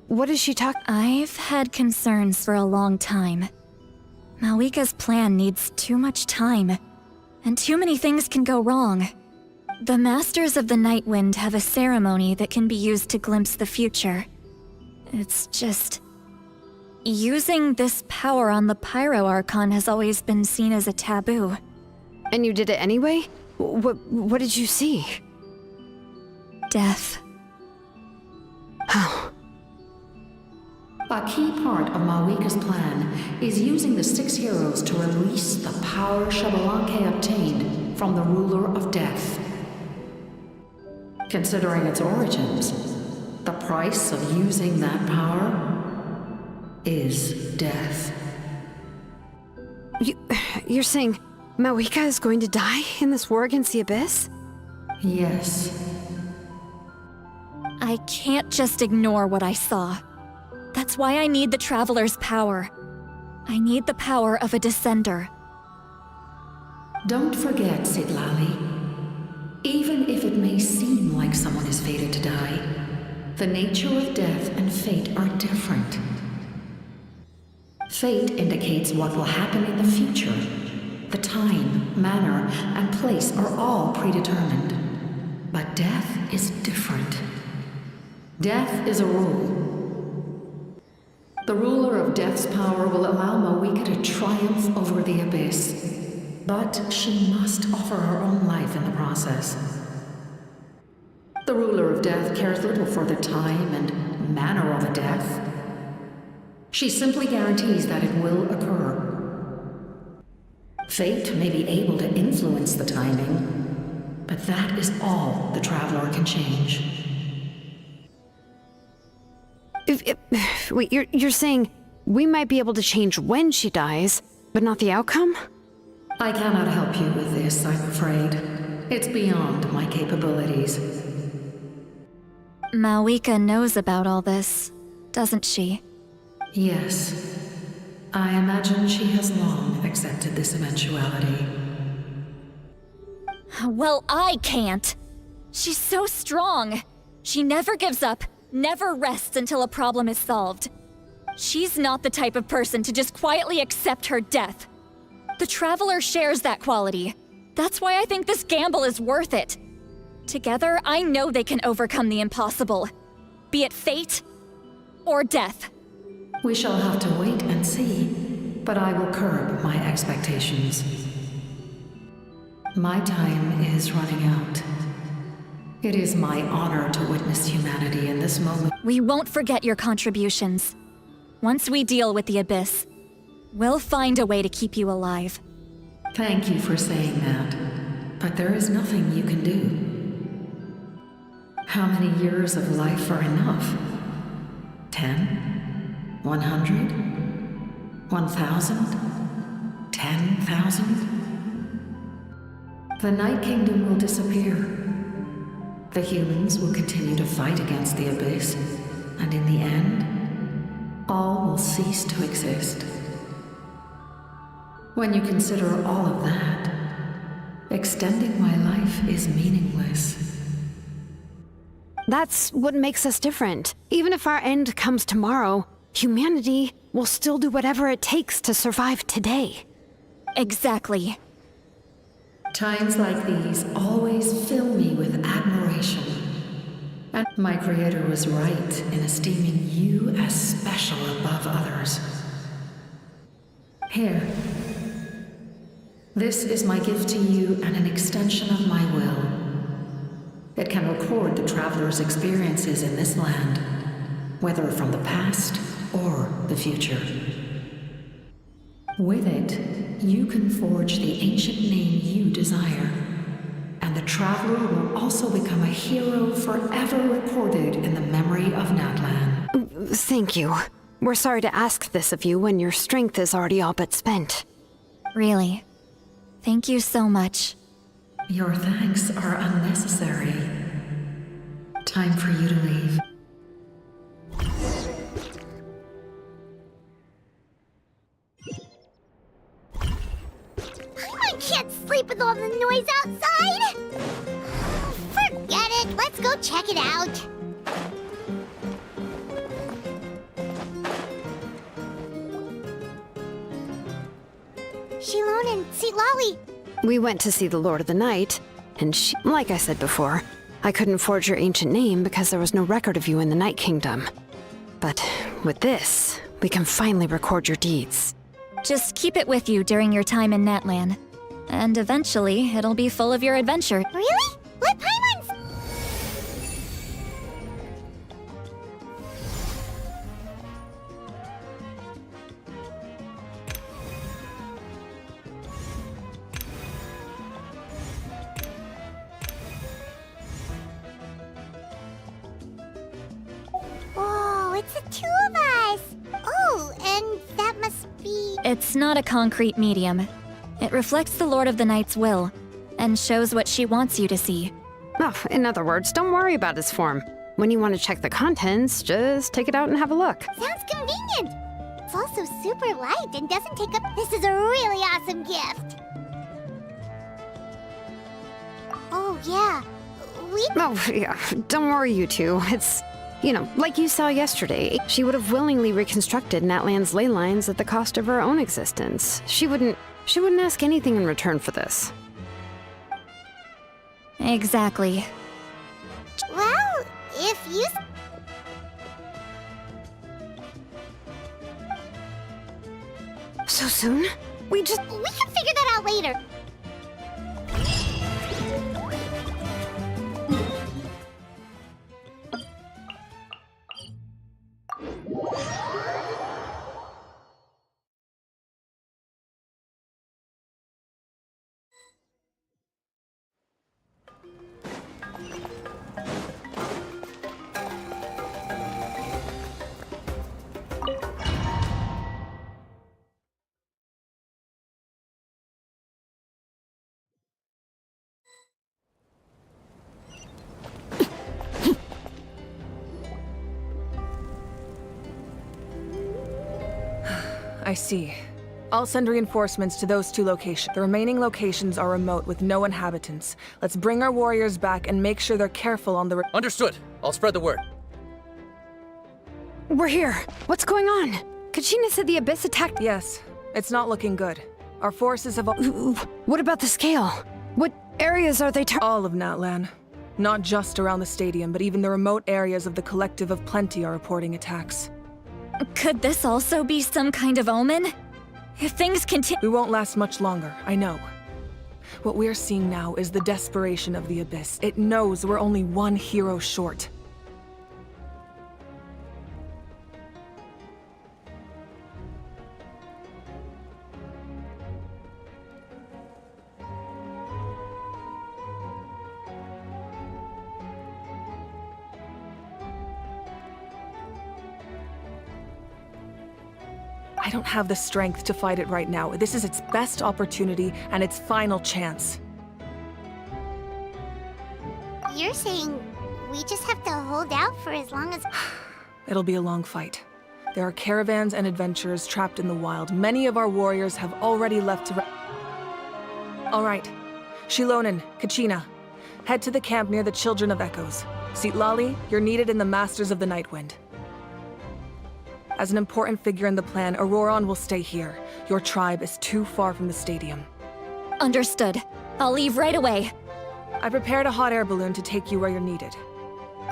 What is she talking? I've had concerns for a long time. Malika's plan needs too much time, and too many things can go wrong. The Masters of the Night Wind have a ceremony that can be used to glimpse the future. It's just... using this power on the Pyro Archon has always been seen as a taboo. And you did it anyway? What did you see? Death. How? A key part of Malika's plan is using the 6 heroes to release the power Xbalanque obtained from the ruler of death. Considering its origins, the price of using that power is death. You're saying Malika is going to die in this war against the Abyss? Yes. I can't just ignore what I saw. That's why I need the Traveler's power. I need the power of a Descender. Don't forget, Siglali. Even if it may seem like someone is fated to die, the nature of death and fate are different. Fate indicates what will happen in the future. The time, manner, and place are all predetermined. But death is different. Death is a rule. The ruler of Death's power will allow Malika to triumph over the Abyss. But she must offer her own life in the process. The ruler of Death cares little for the time and manner of a death. She simply guarantees that it will occur. Fate may be able to influence the timing, but that is all the Traveler can change. Wait, you're saying we might be able to change when she dies, but not the outcome? I cannot help you with this, I'm afraid. It's beyond my capabilities. Malika knows about all this, doesn't she? Yes. I imagine she has long accepted this eventuality. Well, I can't. She's so strong. She never gives up, never rests until a problem is solved. She's not the type of person to just quietly accept her death. The Traveler shares that quality. That's why I think this gamble is worth it. Together, I know they can overcome the impossible. Be it fate or death. We shall have to wait and see, but I will curb my expectations. My time is running out. It is my honor to witness humanity in this moment. We won't forget your contributions. Once we deal with the Abyss, we'll find a way to keep you alive. Thank you for saying that, but there is nothing you can do. How many years of life are enough? 10? 100? 1,000? 10,000? The Night Kingdom will disappear. The humans will continue to fight against the Abyss, and in the end, all will cease to exist. When you consider all of that, extending my life is meaningless. That's what makes us different. Even if our end comes tomorrow, humanity will still do whatever it takes to survive today. Exactly. Times like these always fill me with admiration. And my creator was right in esteeming you as special above others. Here. This is my gift to you and an extension of my will. It can record the traveler's experiences in this land, whether from the past or the future. With it, you can forge the ancient name you desire, and the traveler will also become a hero forever recorded in the memory of Natlan. Thank you. We're sorry to ask this of you when your strength is already all but spent. Really. Thank you so much. Your thanks are unnecessary. Time for you to leave. I can't sleep with all the noise outside! Forget it, let's go check it out. Shilon and Lolly. We went to see the Lord of the Night, and like I said before, I couldn't forge your ancient name because there was no record of you in the Night Kingdom. But with this, we can finally record your deeds. Just keep it with you during your time in Natlan. And eventually, it'll be full of your adventure. Really? What Paimon's? Oh, it's the two of us! Oh, and that must be... It's not a concrete medium. It reflects the Lord of the Night's will, and shows what she wants you to see. Oh, in other words, don't worry about his form. When you want to check the contents, just take it out and have a look. Sounds convenient! It's also super light and doesn't take up... This is a really awesome gift! Oh, yeah. Oh, yeah. Don't worry, you two. It's, like you saw yesterday. She would have willingly reconstructed Natlan's ley lines at the cost of her own existence. She wouldn't ask anything in return for this. Exactly. Well, if you... So soon? We can figure that out later. I see. I'll send reinforcements to those 2 locations. The remaining locations are remote with no inhabitants. Let's bring our warriors back and make sure they're careful on the... Understood. I'll spread the word. We're here. What's going on? Kachina said the Abyss attacked... Yes. It's not looking good. Our forces have... What about the scale? What areas are they All of Natlan. Not just around the stadium, but even the remote areas of the Collective of Plenty are reporting attacks. Could this also be some kind of omen? If things continue... We won't last much longer, I know. What we're seeing now is the desperation of the Abyss. It knows we're only one hero short. I don't have the strength to fight it right now. This is its best opportunity and its final chance. You're saying we just have to hold out for as long as... It'll be a long fight. There are caravans and adventurers trapped in the wild. Many of our warriors have already left to... All right. Shilonen, Kachina, head to the camp near the Children of Echoes. Sitlali, you're needed in the Masters of the Nightwind. As an important figure in the plan, Auroron will stay here. Your tribe is too far from the stadium. Understood. I'll leave right away. I prepared a hot air balloon to take you where you're needed.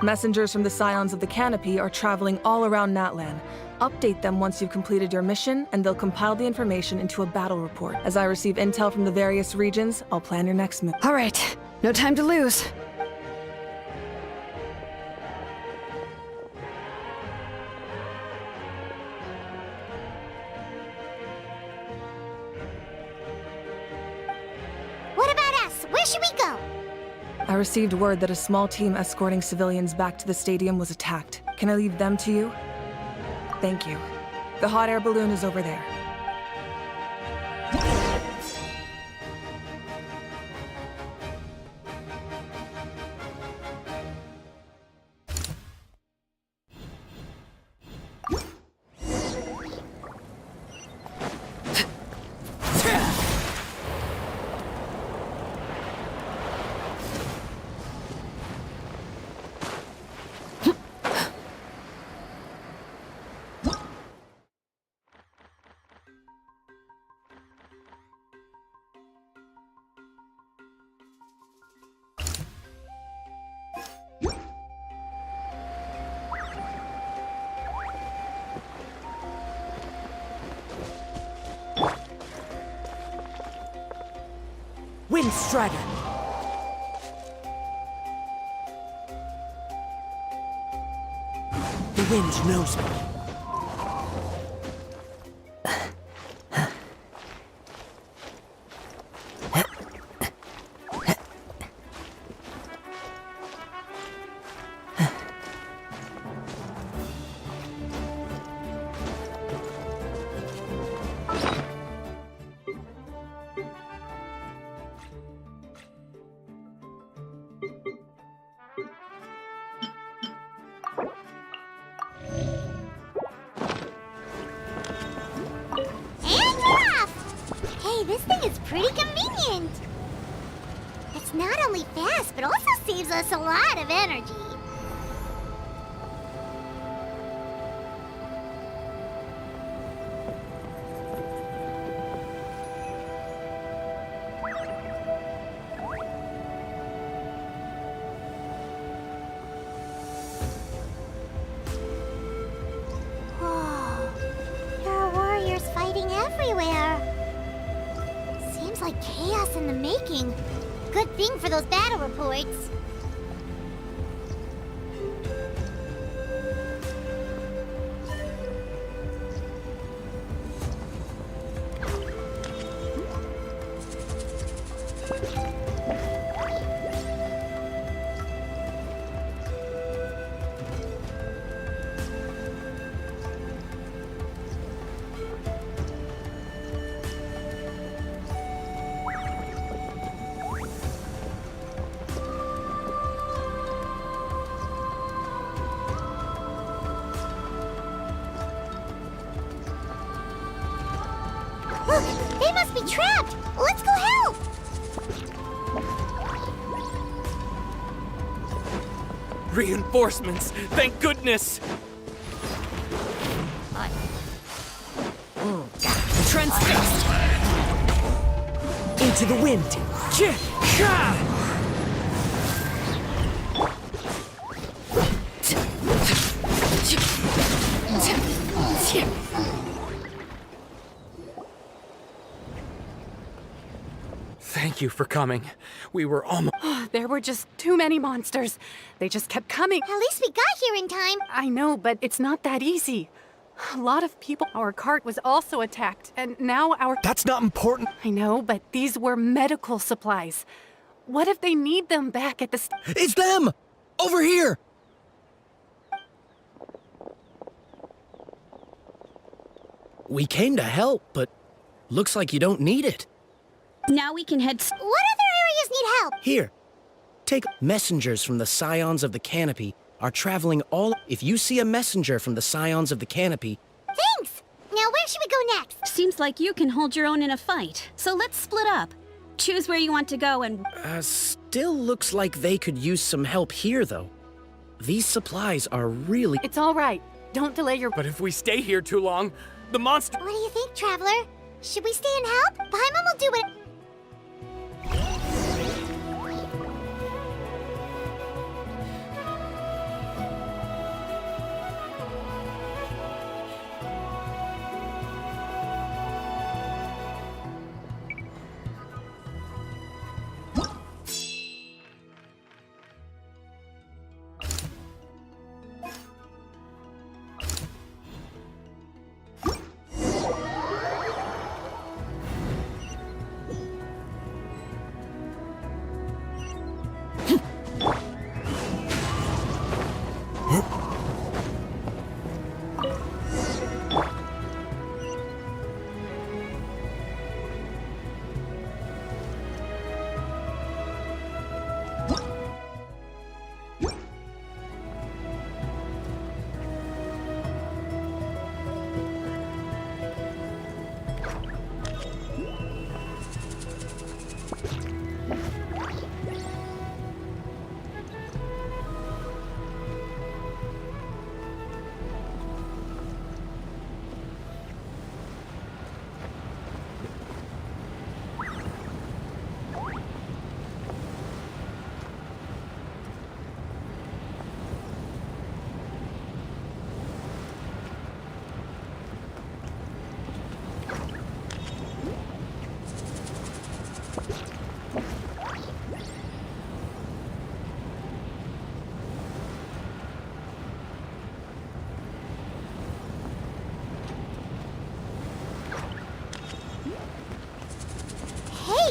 Messengers from the Scions of the Canopy are traveling all around Natlan. Update them once you've completed your mission, and they'll compile the information into a battle report. As I receive intel from the various regions, I'll plan your next move. All right, no time to lose. What about us? Where should we go? I received word that a small team escorting civilians back to the stadium was attacked. Can I leave them to you? Thank you. The hot air balloon is over there. Windstrider! The wind knows me. This thing is pretty convenient. It's not only fast, but also saves us a lot of energy. Whoa, there are warriors fighting everywhere. Seems like chaos in the making. Good thing for those battle reports. Look, they must be trapped. Let's go help. Reinforcements! Thank goodness! Transfixed! Into the wind! Thank you for coming. We were almost... There were just too many monsters. They just kept coming. At least we got here in time. I know, but it's not that easy. A lot of people... Our cart was also attacked, and now our... That's not important. I know, but these were medical supplies. What if they need them back at the... It's them! Over here! We came to help, but looks like you don't need it. Now we can head. What other areas need help? Here, take messengers from the Scions of the Canopy are traveling all. If you see a messenger from the Scions of the Canopy, Thanks! Now where should we go next? Seems like you can hold your own in a fight, so let's split up. Choose where you want to go and... still looks like they could use some help here, though. These supplies are really... It's all right. Don't delay your... But if we stay here too long, the monster... What do you think, Traveler? Should we stay and help? Paimon will do it.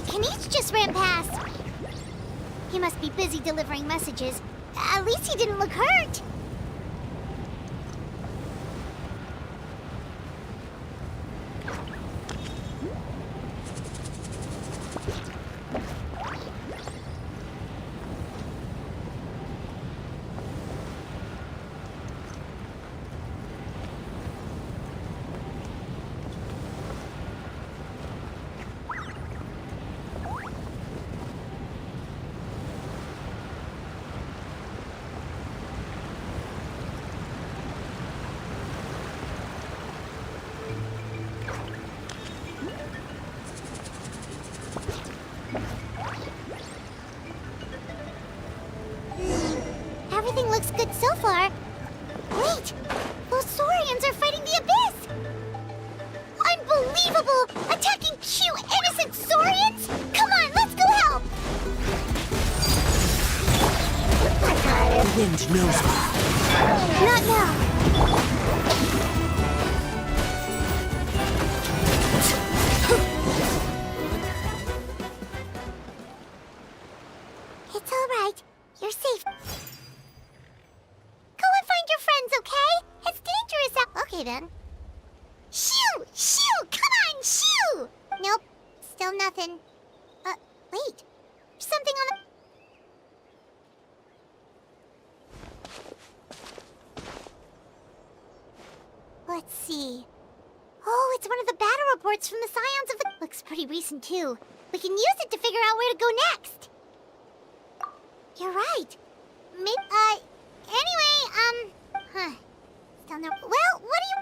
Kanish just ran past. He must be busy delivering messages. At least he didn't look hurt. Everything looks good so far. Wait! Those Saurians are fighting the Abyss! Unbelievable! Attacking cute, innocent Saurians? Come on, let's go help! The wind knows me. Not now. It's all right. You're safe. Go and find your friends, okay? It's dangerous out. Okay then. Shoo! Shoo! Come on, shoo! Nope. Still nothing. Wait. There's something on the... Let's see. Oh, it's one of the battle reports from the Scions of the... Looks pretty recent, too. We can use it to figure out where to go next. You're right. Maybe, anyway, Still no... Well, what do you...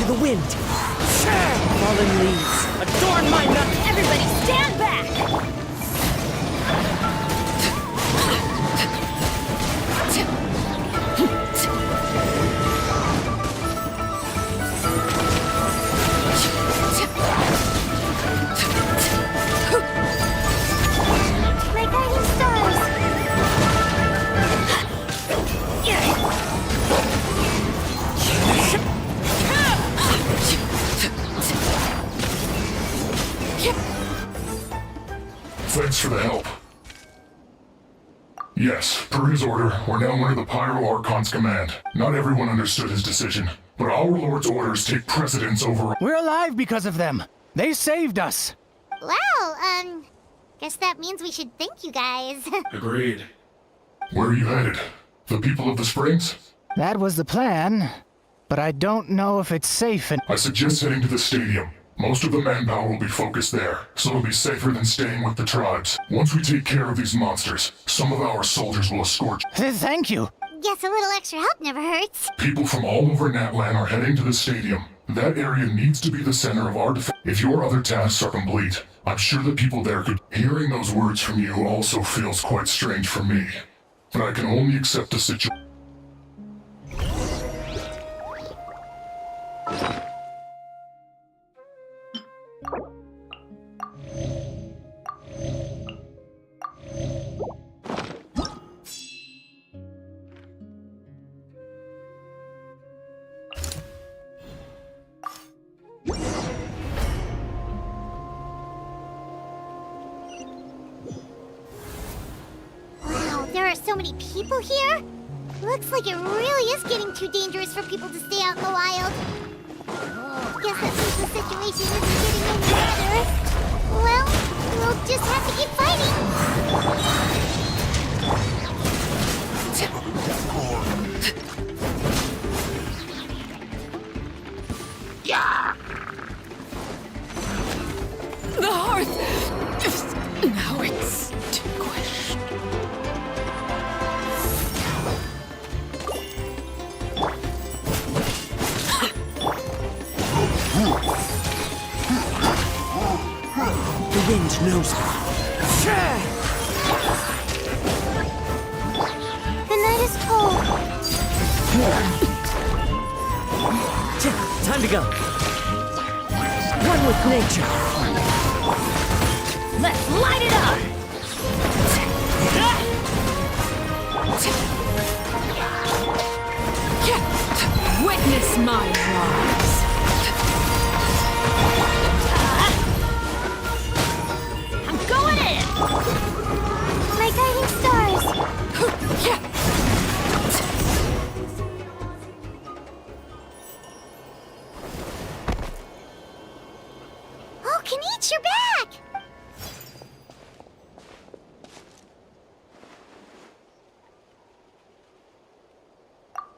the wind. Fallen leaves, adorn my night. Everybody stand back! My guiding stars! Thanks for the help. Yes, per his order, we're now under the Pyro Archon's command. Not everyone understood his decision, but our Lord's orders take precedence over— We're alive because of them. They saved us. Well, guess that means we should thank you guys. Agreed. Where are you headed? The people of the Springs? That was the plan, but I don't know if it's safe and— I suggest heading to the stadium. Most of the manpower will be focused there, so it'll be safer than staying with the tribes. Once we take care of these monsters, some of our soldiers will escort— Thank you. Guess a little extra help never hurts. People from all over Natlan are heading to the stadium. That area needs to be the center of our defense. If your other tasks are complete, I'm sure the people there could— Hearing those words from you also feels quite strange for me. But I can only accept the situation. Wow, there are so many people here? Looks like it really is getting too dangerous for people to stay out in the wild. Guess that means the situation isn't getting any better. Well, we'll just have to keep fighting. Yeah! The hearth is now extinguished. The wind knows me. The night is cold. Time to go. One with nature. Let's light it up! Witness my rise. I'm going in! My guiding stars. Oh, Kanich, you're back!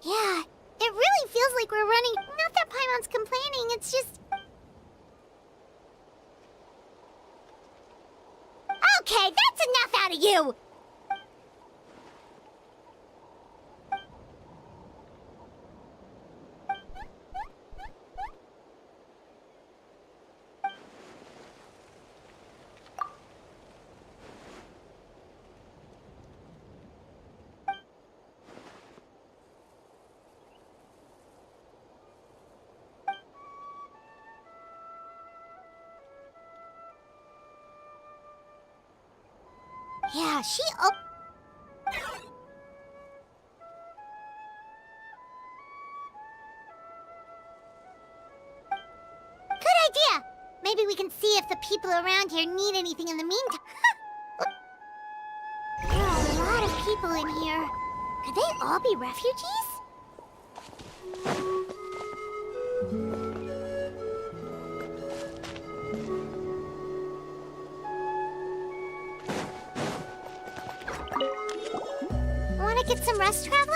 Yeah, it really feels like we're running. Not that Paimon's complaining, it's just. Okay, that's enough out of you! Yeah, she. Oh. Good idea! Maybe we can see if the people around here need anything in the meantime. There are a lot of people in here. Could they all be refugees? Want to get some rest, Traveler?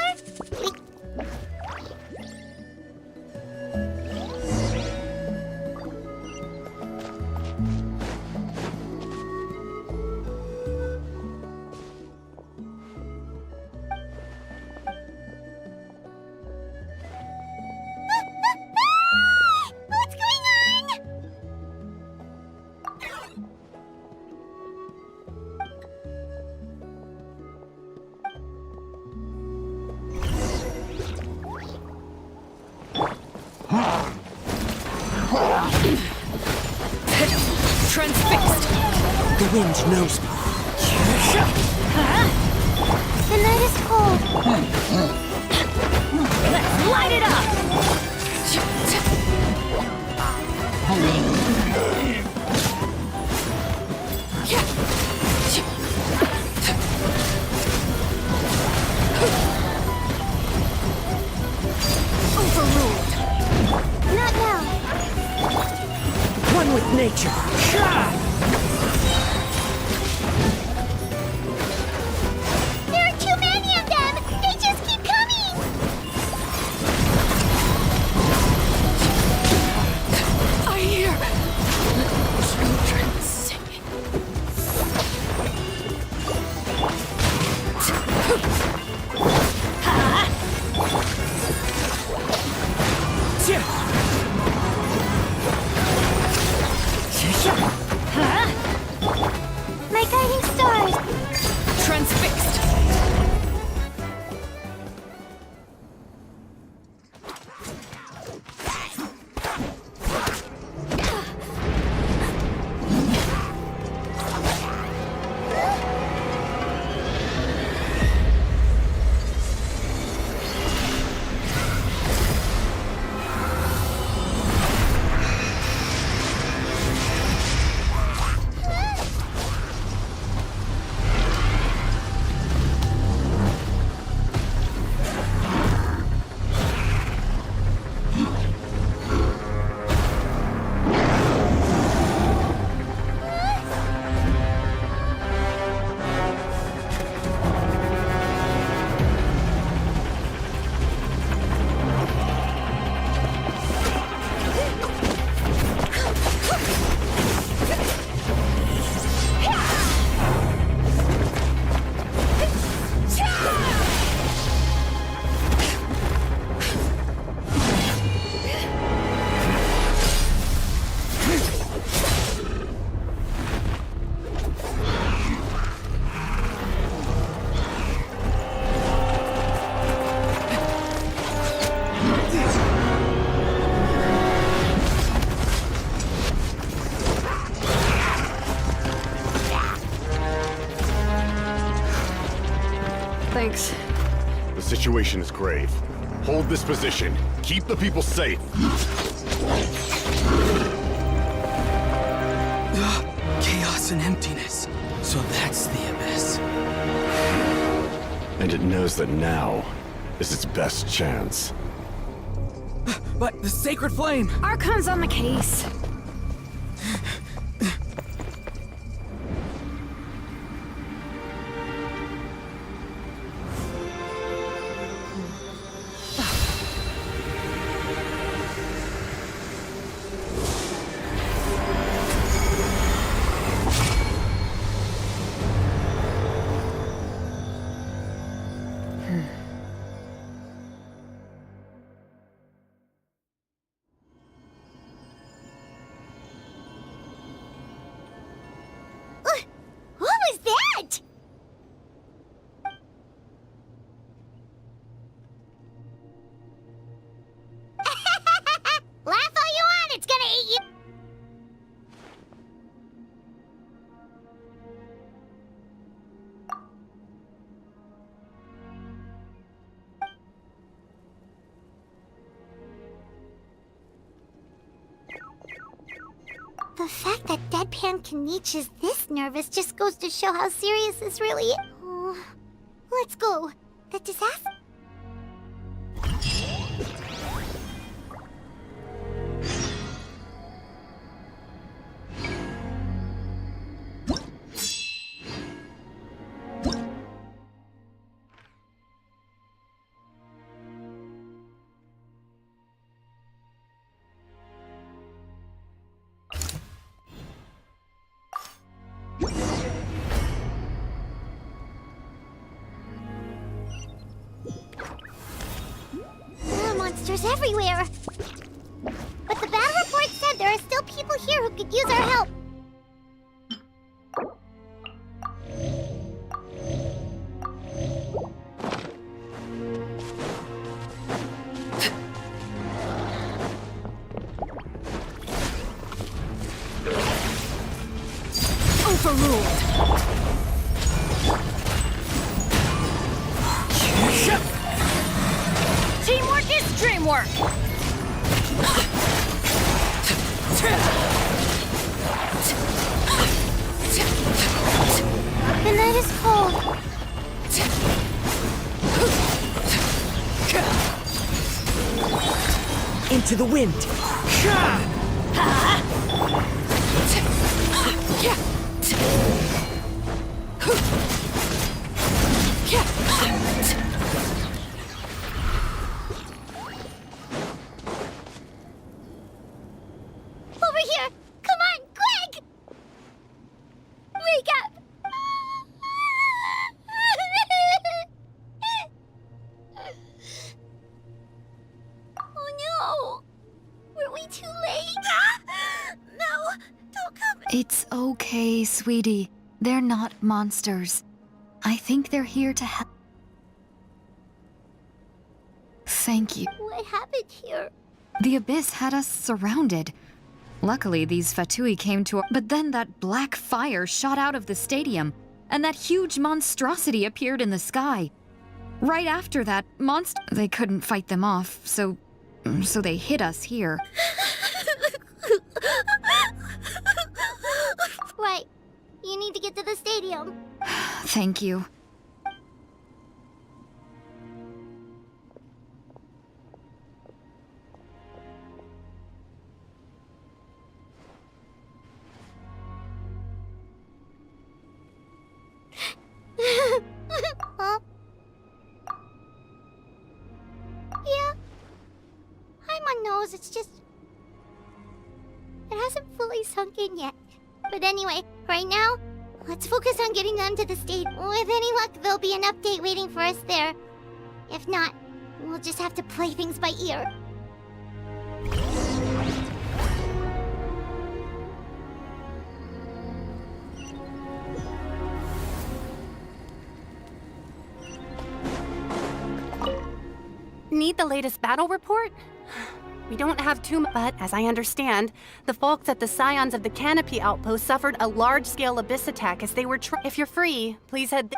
Transfixed! The wind knows me. The night is cold. Let's light it up! Overruled. Not now. One with nature. There are too many of them! They just keep coming! I hear children singing. My guiding stars! Transfixed! Thanks. The situation is grave. Hold this position. Keep the people safe. Chaos and emptiness. So that's the abyss. And it knows that now is its best chance. But the sacred flame! Archon's on the case. What was that? Laugh all you want, it's gonna eat you! The fact that Deadpan Kaniche is this nervous just goes to show how serious this really is. Oh, let's go. The disaster... There are monsters everywhere. But the battle report said there are still people here who could use our help. work! The night is cold. Into the wind. Over here! Come on, quick! Wake up! Oh no! Were we too late? No! Don't come! It's okay, sweetie. They're not monsters. I think they're here to help. Thank you. What happened here? The Abyss had us surrounded. Luckily, these Fatui came to but then that black fire shot out of the stadium, and that huge monstrosity appeared in the sky. Right after that, they couldn't fight them off, so they hit us here. Right. You need to get to the stadium. Thank you. Huh? Yeah. Paimon knows, it's just... It hasn't fully sunk in yet. But anyway, right now, let's focus on getting them to the state. With any luck, there'll be an update waiting for us there. If not, we'll just have to play things by ear. Need the latest battle report? We don't have too much, but as I understand, the folks at the Scions of the Canopy Outpost suffered a large-scale abyss attack as they were If you're free, please head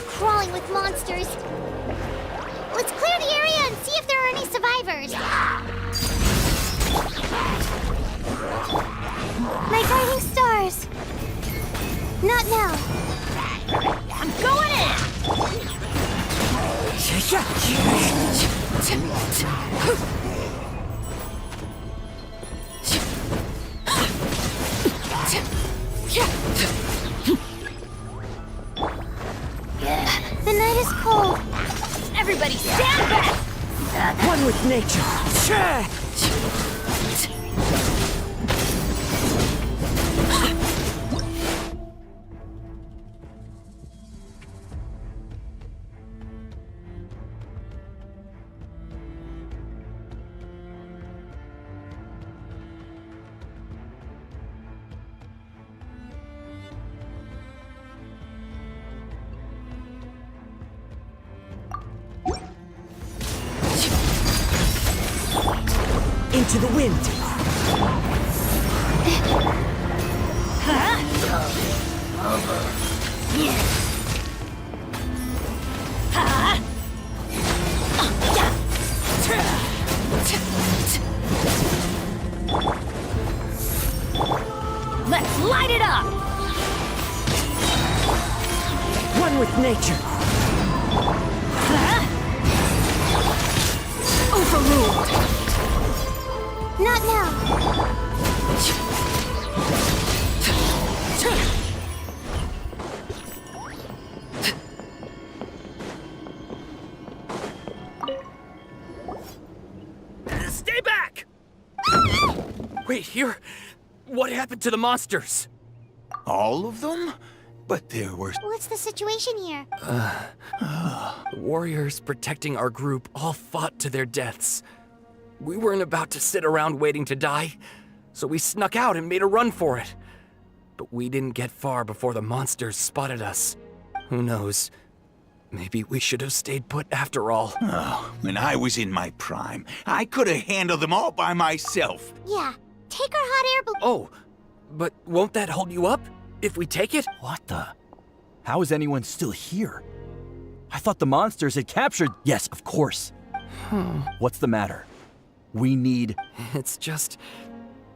crawling with monsters. Let's clear the area and see if there are any survivors. My guiding stars. Not now. I'm going The night is cold. Everybody stand back! One with nature. Into the wind. Let's light it up! One with nature. Overruled! Not now. Stay back! Wait, here? What happened to the monsters? All of them? But there were... What's the situation here? The warriors protecting our group all fought to their deaths. We weren't about to sit around waiting to die, so we snuck out and made a run for it. But we didn't get far before the monsters spotted us. Who knows? Maybe we should have stayed put after all. Oh, when I was in my prime, I could have handled them all by myself. Yeah, take our hot air balloon. Oh, but won't that hold you up if we take it? What the? How is anyone still here? I thought the monsters had captured... Yes, of course. What's the matter? We need... It's just...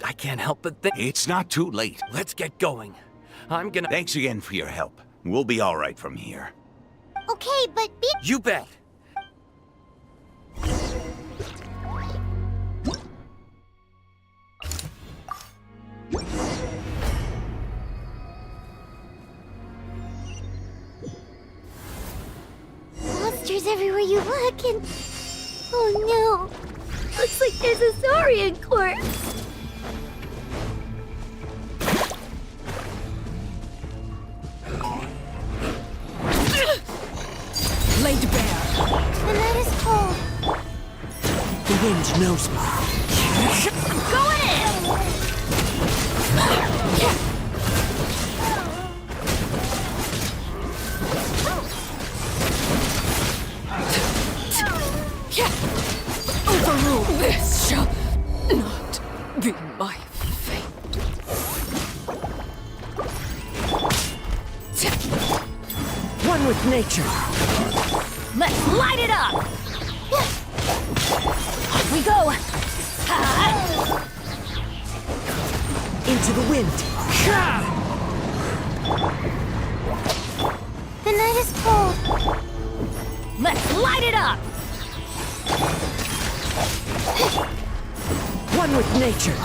I can't help but think... It's not too late. Let's get going. I'm gonna... Thanks again for your help. We'll be all right from here. Okay, but be... You bet. Monsters everywhere you look and... Oh no. Looks like there's a Saurian corpse. Laid bare. The night is cold. The wind knows me. I'm going in! Overrule. This shall not be my fate. One with nature. Let's light it up! Off we go! Into the wind. The night is cold. Let's light it up! One with nature.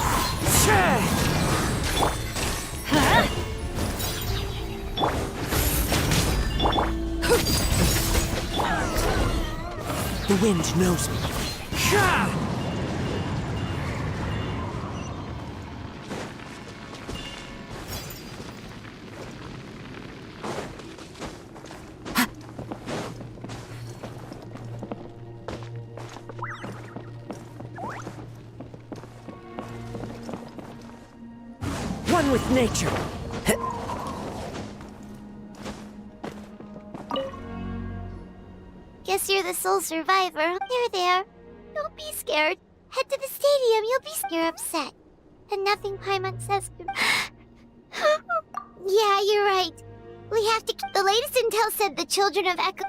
The wind knows me. One with nature. Guess you're the sole survivor. You're there. Don't be scared. Head to the stadium. You'll be... You're upset. And nothing Paimon says could... Yeah, you're right. We have to... The latest intel said the children of Echo...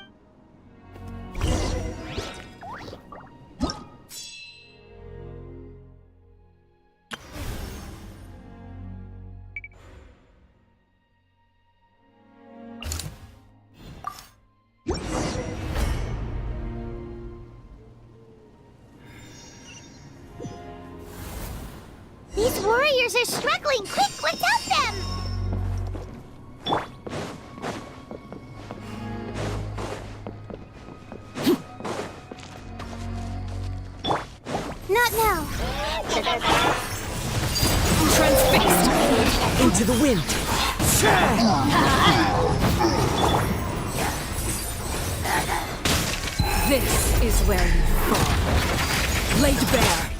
These warriors are struggling! Quick, let's help them! Not now. Transfixed! Into the wind! This is where you fall. Laid bare.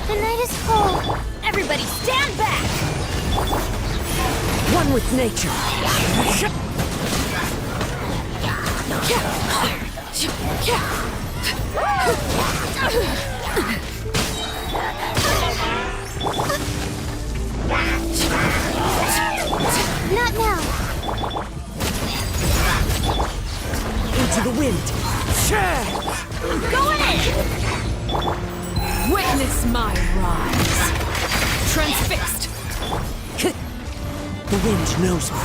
The night is cold. Everybody stand back! One with nature. Not now. Into the wind. Going in! Witness my rise. Transfixed. The wind knows me.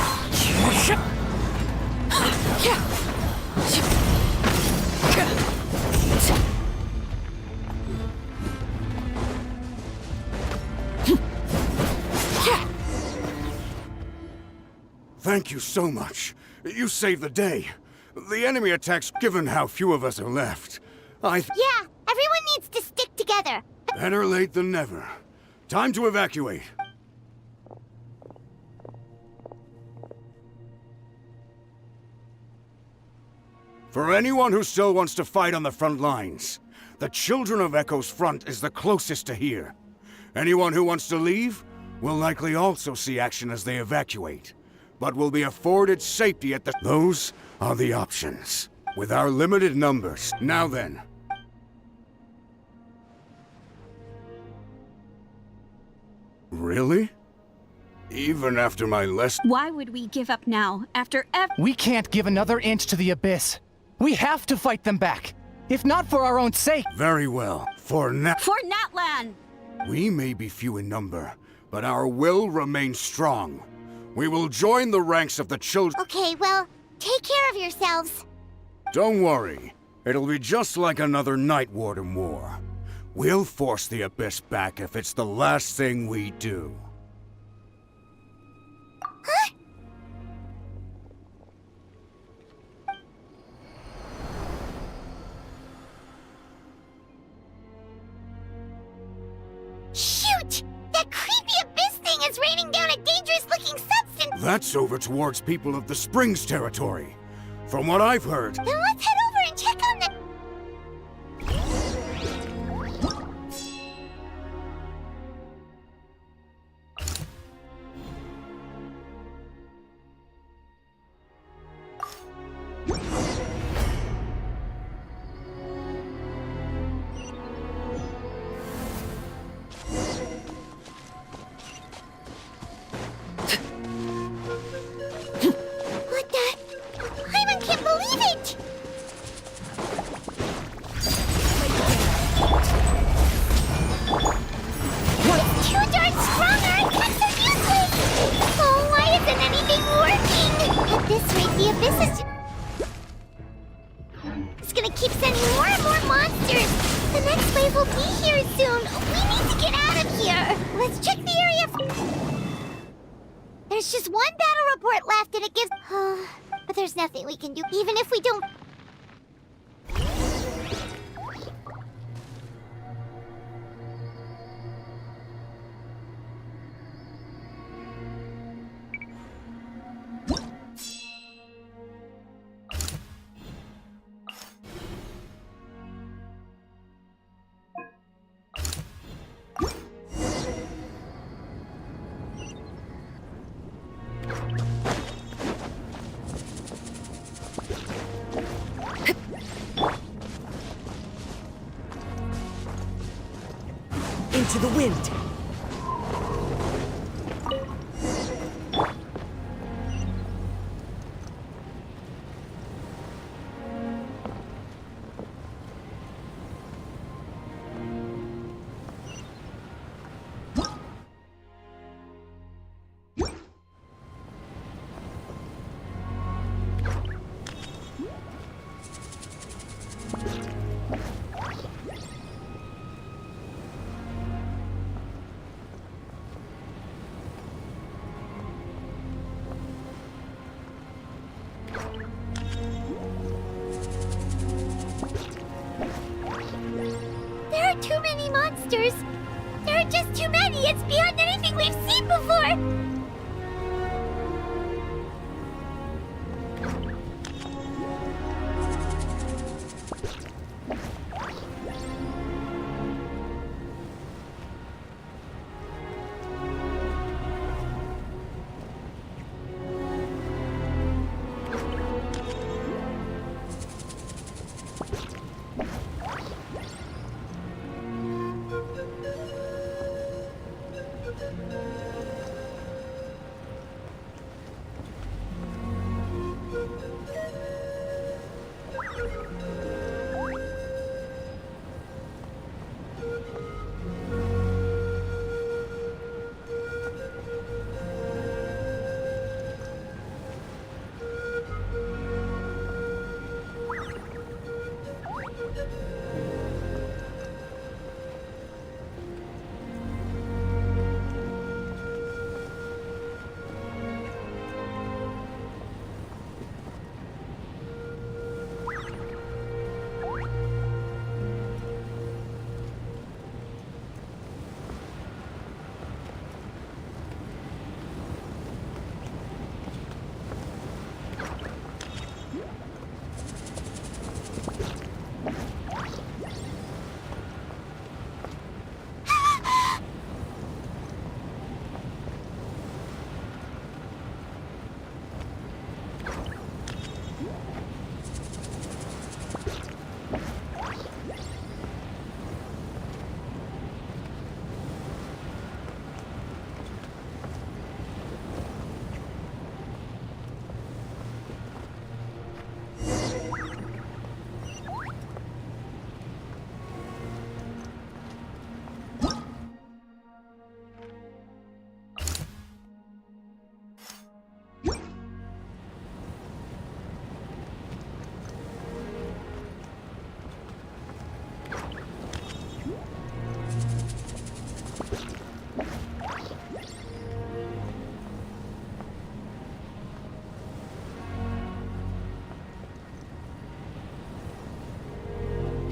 Thank you so much. You saved the day. The enemy attacks, given how few of us are left. Yeah, everyone needs to stick together. Better late than never. Time to evacuate. For anyone who still wants to fight on the front lines, The Children of Echo's front is the closest to here. Anyone who wants to leave will likely also see action as they evacuate, but will be afforded safety at the... Those are the options. With our limited numbers. Now then. Really? Even after my lesson? Why would we give up now, after We can't give another inch to the Abyss. We have to fight them back. If not for our own sake. Very well. For Natlan! We may be few in number, but our will remains strong. We will join the ranks of the children. Okay, well, take care of yourselves. Don't worry. It'll be just like another Night Warden war. We'll force the Abyss back if it's the last thing we do. Huh? Shoot! That creepy Abyss thing is raining down a dangerous-looking substance! That's over towards people of the Springs territory. From what I've heard... Then let's head over and check on the... What the... Hyman can't believe it! It's too darn strong, our attacks are useless! Oh, why isn't anything working? At this rate, the Abyss is... It's gonna keep sending more and more monsters! The next wave will be here soon! We need to get out of here! Let's check the area... There's just one battle report left and it gives... but there's nothing we can do, even if we don't... Into the wind! There are too many monsters! There are just too many! It's beyond anything we've seen before!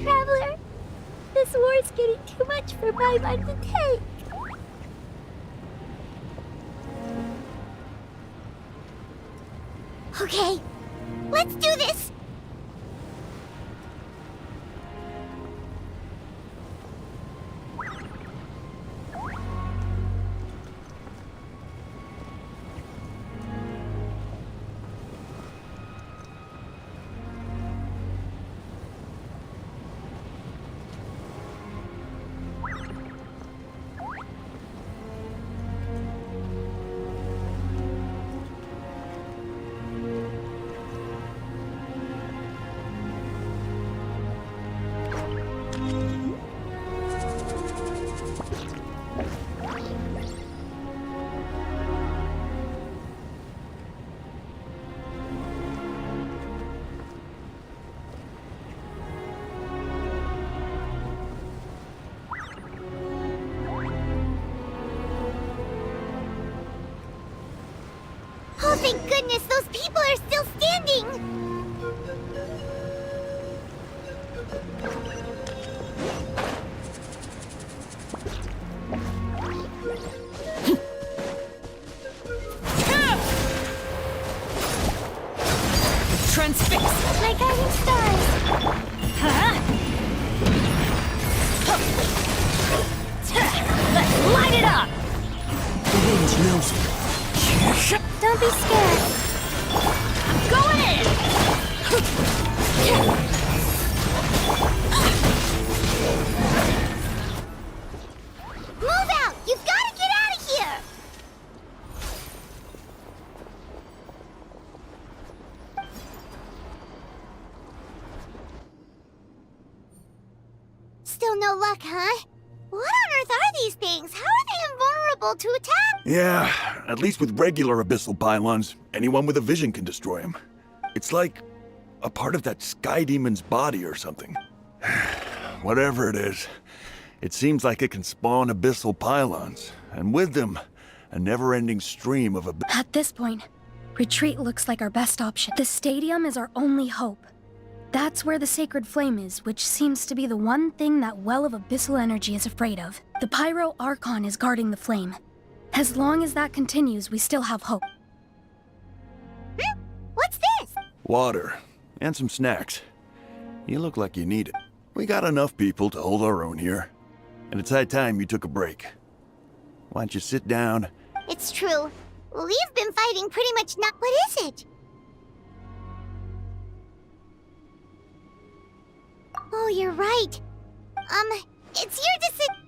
Traveler, this war's getting too much for my mind to take. Okay, let's do this! Oh, thank goodness, those people are still standing! Transfix! My guiding stars! Let's light it up! The wind knows it. Don't be scared. I'm going in! Move out! You've got to get out of here! Still no luck, huh? What on earth are these things? How are they invulnerable to attack? Yeah, at least with regular abyssal pylons, anyone with a vision can destroy them. It's like a part of that sky demon's body or something. Whatever it is, it seems like it can spawn abyssal pylons, and with them, a never-ending stream of At this point, retreat looks like our best option. The stadium is our only hope. That's where the sacred flame is, which seems to be the one thing that well of abyssal energy is afraid of. The Pyro Archon is guarding the flame. As long as that continues, we still have hope. What's this? water, and some snacks. You look like you need it. We got enough people to hold our own here, and it's high time you took a break. Why don't you sit down? It's true. We've been fighting pretty much not. What is it? Oh, you're right. It's your decision.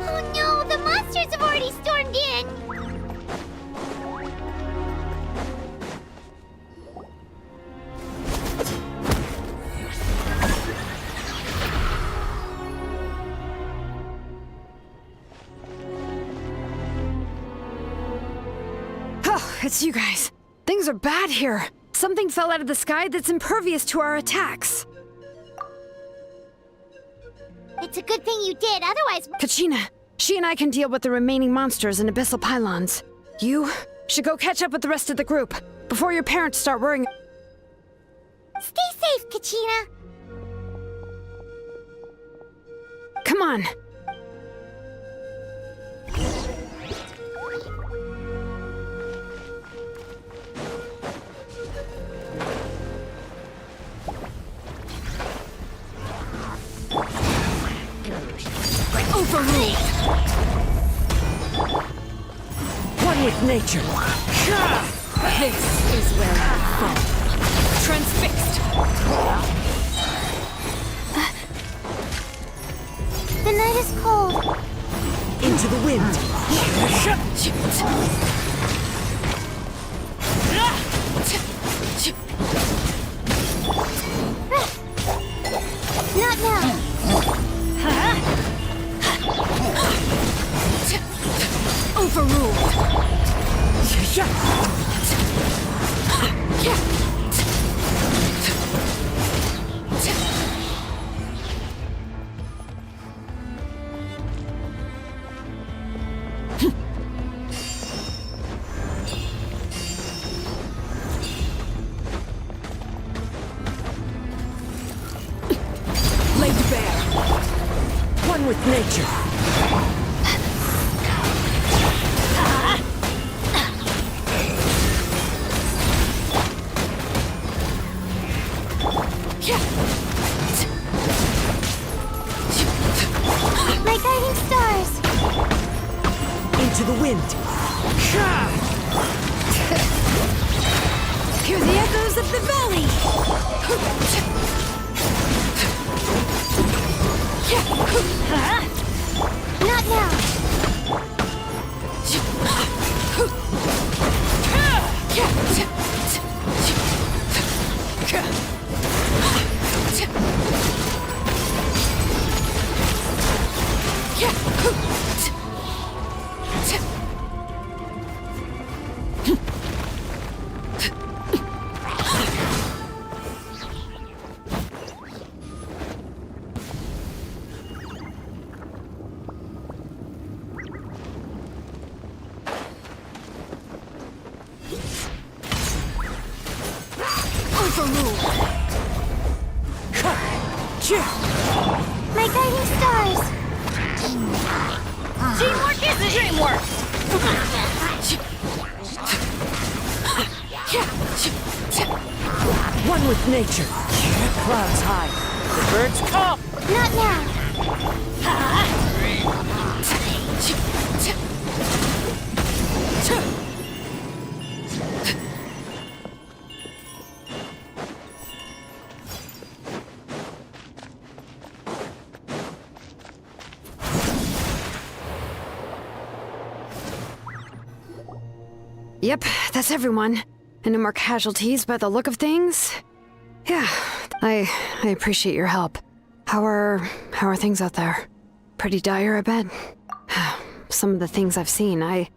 Oh no, the monsters have already stormed in. Oh, it's you guys. Things are bad here. Something fell out of the sky that's impervious to our attacks. It's a good thing you did, otherwise... Kachina, she and I can deal with the remaining monsters and abyssal pylons. You should go catch up with the rest of the group before your parents start worrying. Stay safe, Kachina. Come on. Overruled! One with nature. This is where I fall. Transfixed! The night is cold. Into the wind. Laid bare. One with nature. My guiding stars. Into the wind. Hear the echoes of the valley! Not now. My guiding stars. Teamwork is dreamwork! One with nature. Clouds high. The birds call. Not now. Yep, that's everyone. And no more casualties by the look of things. Yeah, I appreciate your help. How are things out there? Pretty dire, I bet. Some of the things I've seen, I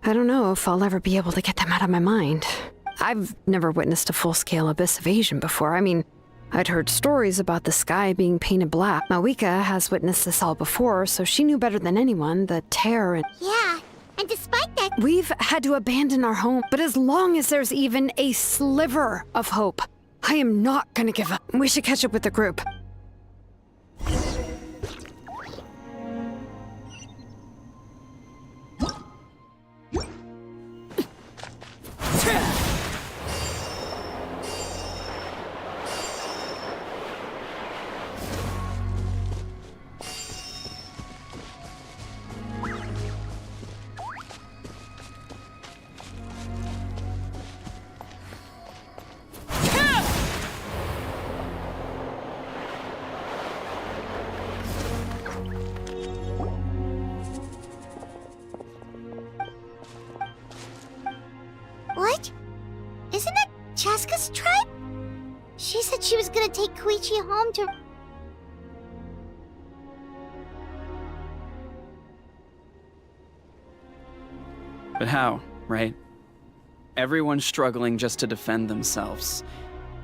don't know if I'll ever be able to get them out of my mind. I've never witnessed a full-scale abyss invasion before. I mean, I'd heard stories about the sky being painted black. Mawika has witnessed this all before, so she knew better than anyone the terror and... Yeah, and despite that... We've had to abandon our home, but as long as there's even a sliver of hope, I am not gonna give up. We should catch up with the group. What? Isn't that Chaska's tribe? She said she was gonna take Koichi home to... But how, right? Everyone's struggling just to defend themselves.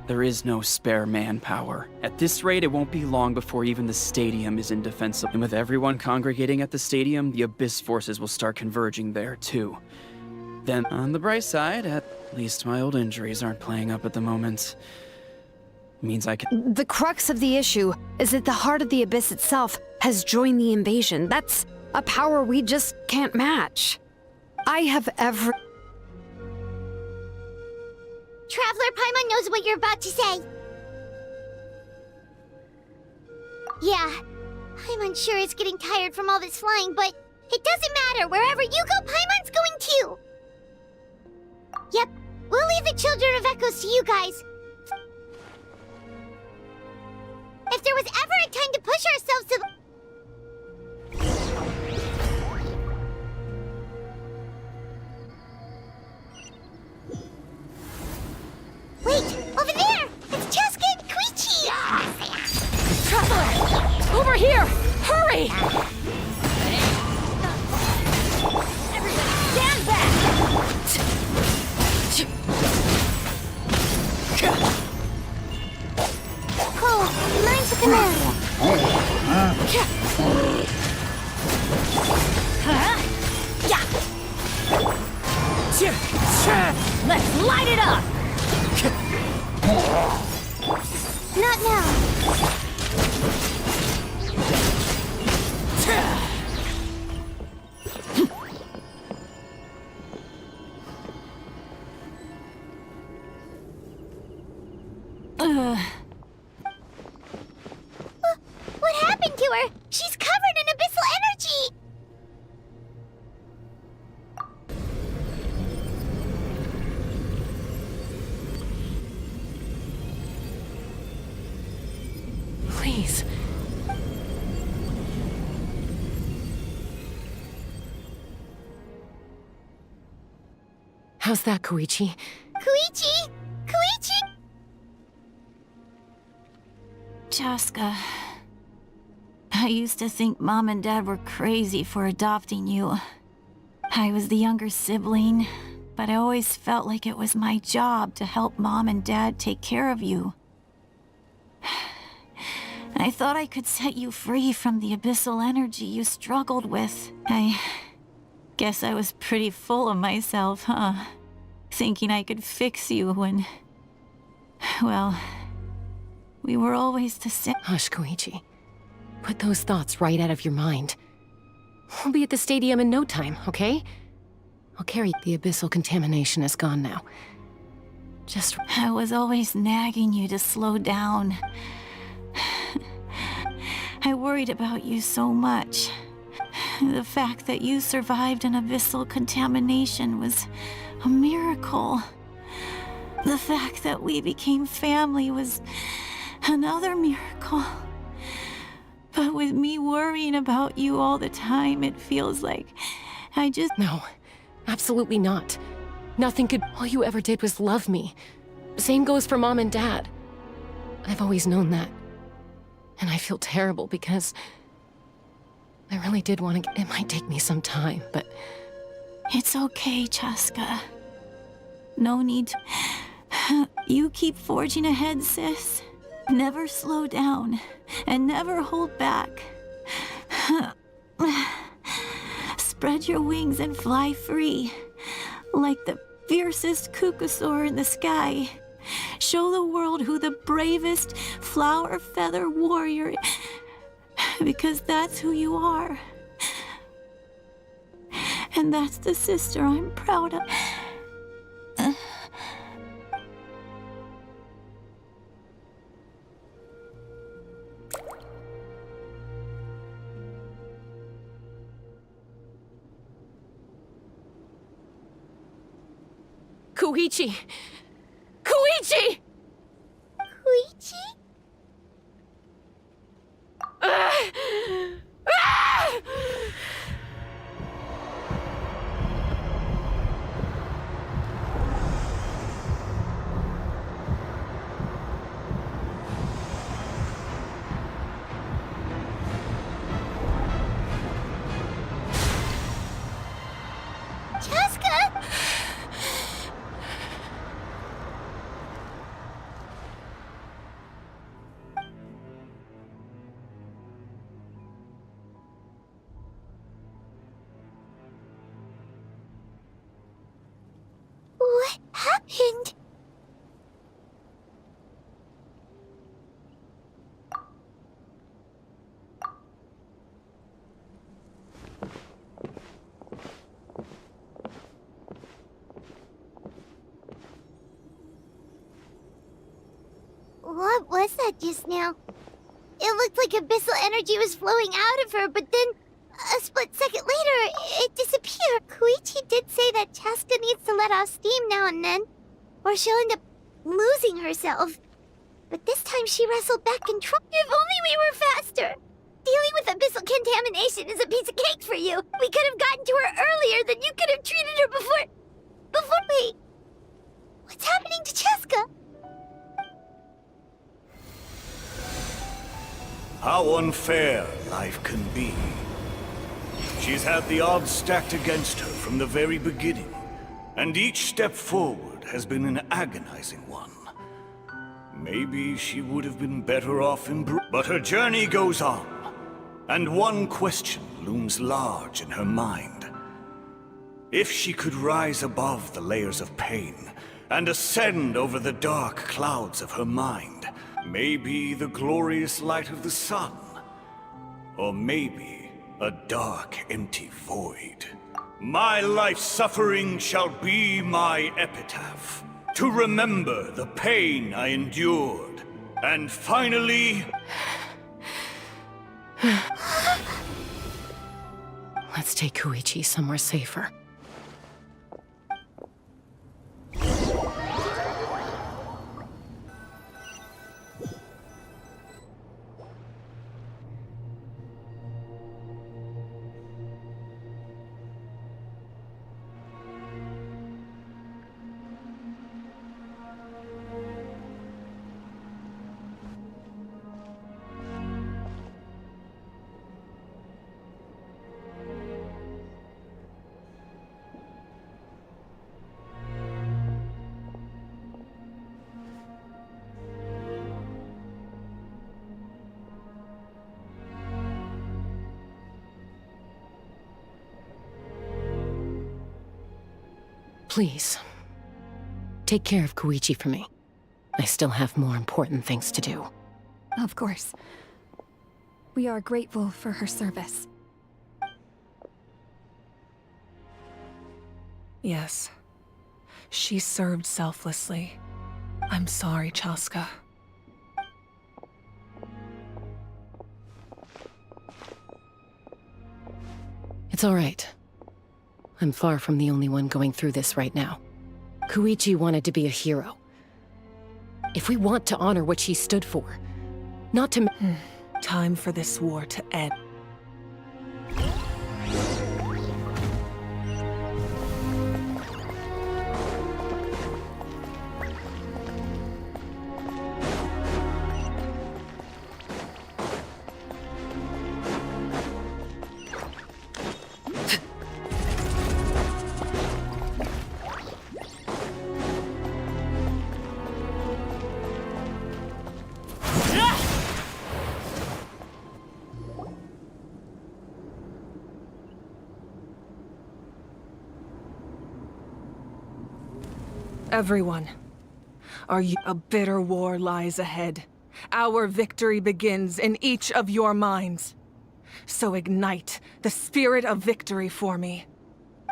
There is no spare manpower. At this rate, it won't be long before even the stadium is indefensible. And with everyone congregating at the stadium, the Abyss forces will start converging there, too. Then, on the bright side, at least my old injuries aren't playing up at the moment. Means I can... The crux of the issue is that the heart of the Abyss itself has joined the invasion. That's a power we just can't match. I have every... Traveler Paimon knows what you're about to say. Yeah, Paimon sure is getting tired from all this flying, but it doesn't matter. Wherever you go, Paimon's going too. Yep, we'll leave the Children of Echoes to you guys. If there was ever a time to push ourselves to the... Wait! Over there! It's Chaska and Koichi! Traveler! Over here! Hurry! Everybody stand back! the merrier. Let's light it up! Not now. What happened to her? She's covered in abyssal energy! Please. How's that, Koichi? Koichi? Koichi? Chaska, I used to think Mom and Dad were crazy for adopting you. I was the younger sibling, but I always felt like it was my job to help Mom and Dad take care of you. I thought I could set you free from the abyssal energy you struggled with. I guess I was pretty full of myself, huh? Thinking I could fix you when... well, we were always the same. Hush, Koichi. Put those thoughts right out of your mind. We'll be at the stadium in no time, okay? I'll carry... The abyssal contamination is gone now. Just... I was always nagging you to slow down. I worried about you so much. The fact that you survived an abyssal contamination was a miracle. The fact that we became family was another miracle. But with me worrying about you all the time, it feels like I just... No, absolutely not. Nothing could... All you ever did was love me. Same goes for Mom and Dad. I've always known that. And I feel terrible because I really did want to... It might take me some time, but... It's okay, Chaska. No need to... You keep forging ahead, sis. Never slow down, and never hold back. Spread your wings and fly free, like the fiercest kukusaur in the sky. Show the world who the bravest flower feather warrior is, because that's who you are. And that's the sister I'm proud of. Koichi! Koichi! Koichi? Chaska! What happened? What was that just now? It looked like abyssal energy was flowing out of her, but then a split second later, it disappeared. Koichi did say that Chaska needs to let off steam now and then, or she'll end up losing herself. But this time she wrestled back control. If only we were faster! Dealing with abyssal contamination is a piece of cake for you. We could have gotten to her earlier, then you could have treated her before... Wait. What's happening to Chaska? How unfair life can be. She's had the odds stacked against her from the very beginning, and each step forward has been an agonizing one. Maybe she would have been better off in but her journey goes on. And one question looms large in her mind. If she could rise above the layers of pain and ascend over the dark clouds of her mind, maybe the glorious light of the sun, or maybe a dark, empty void. My life's suffering shall be my epitaph, to remember the pain I endured, and finally... Let's take Koichi somewhere safer. Please, take care of Koichi for me. I still have more important things to do. Of course. We are grateful for her service. Yes. She served selflessly. I'm sorry, Chaska. It's all right. I'm far from the only one going through this right now. Koichi wanted to be a hero. If we want to honor what she stood for, not to... Time for this war to end. Everyone, are you? A bitter war lies ahead. Our victory begins in each of your minds. So ignite the spirit of victory for me.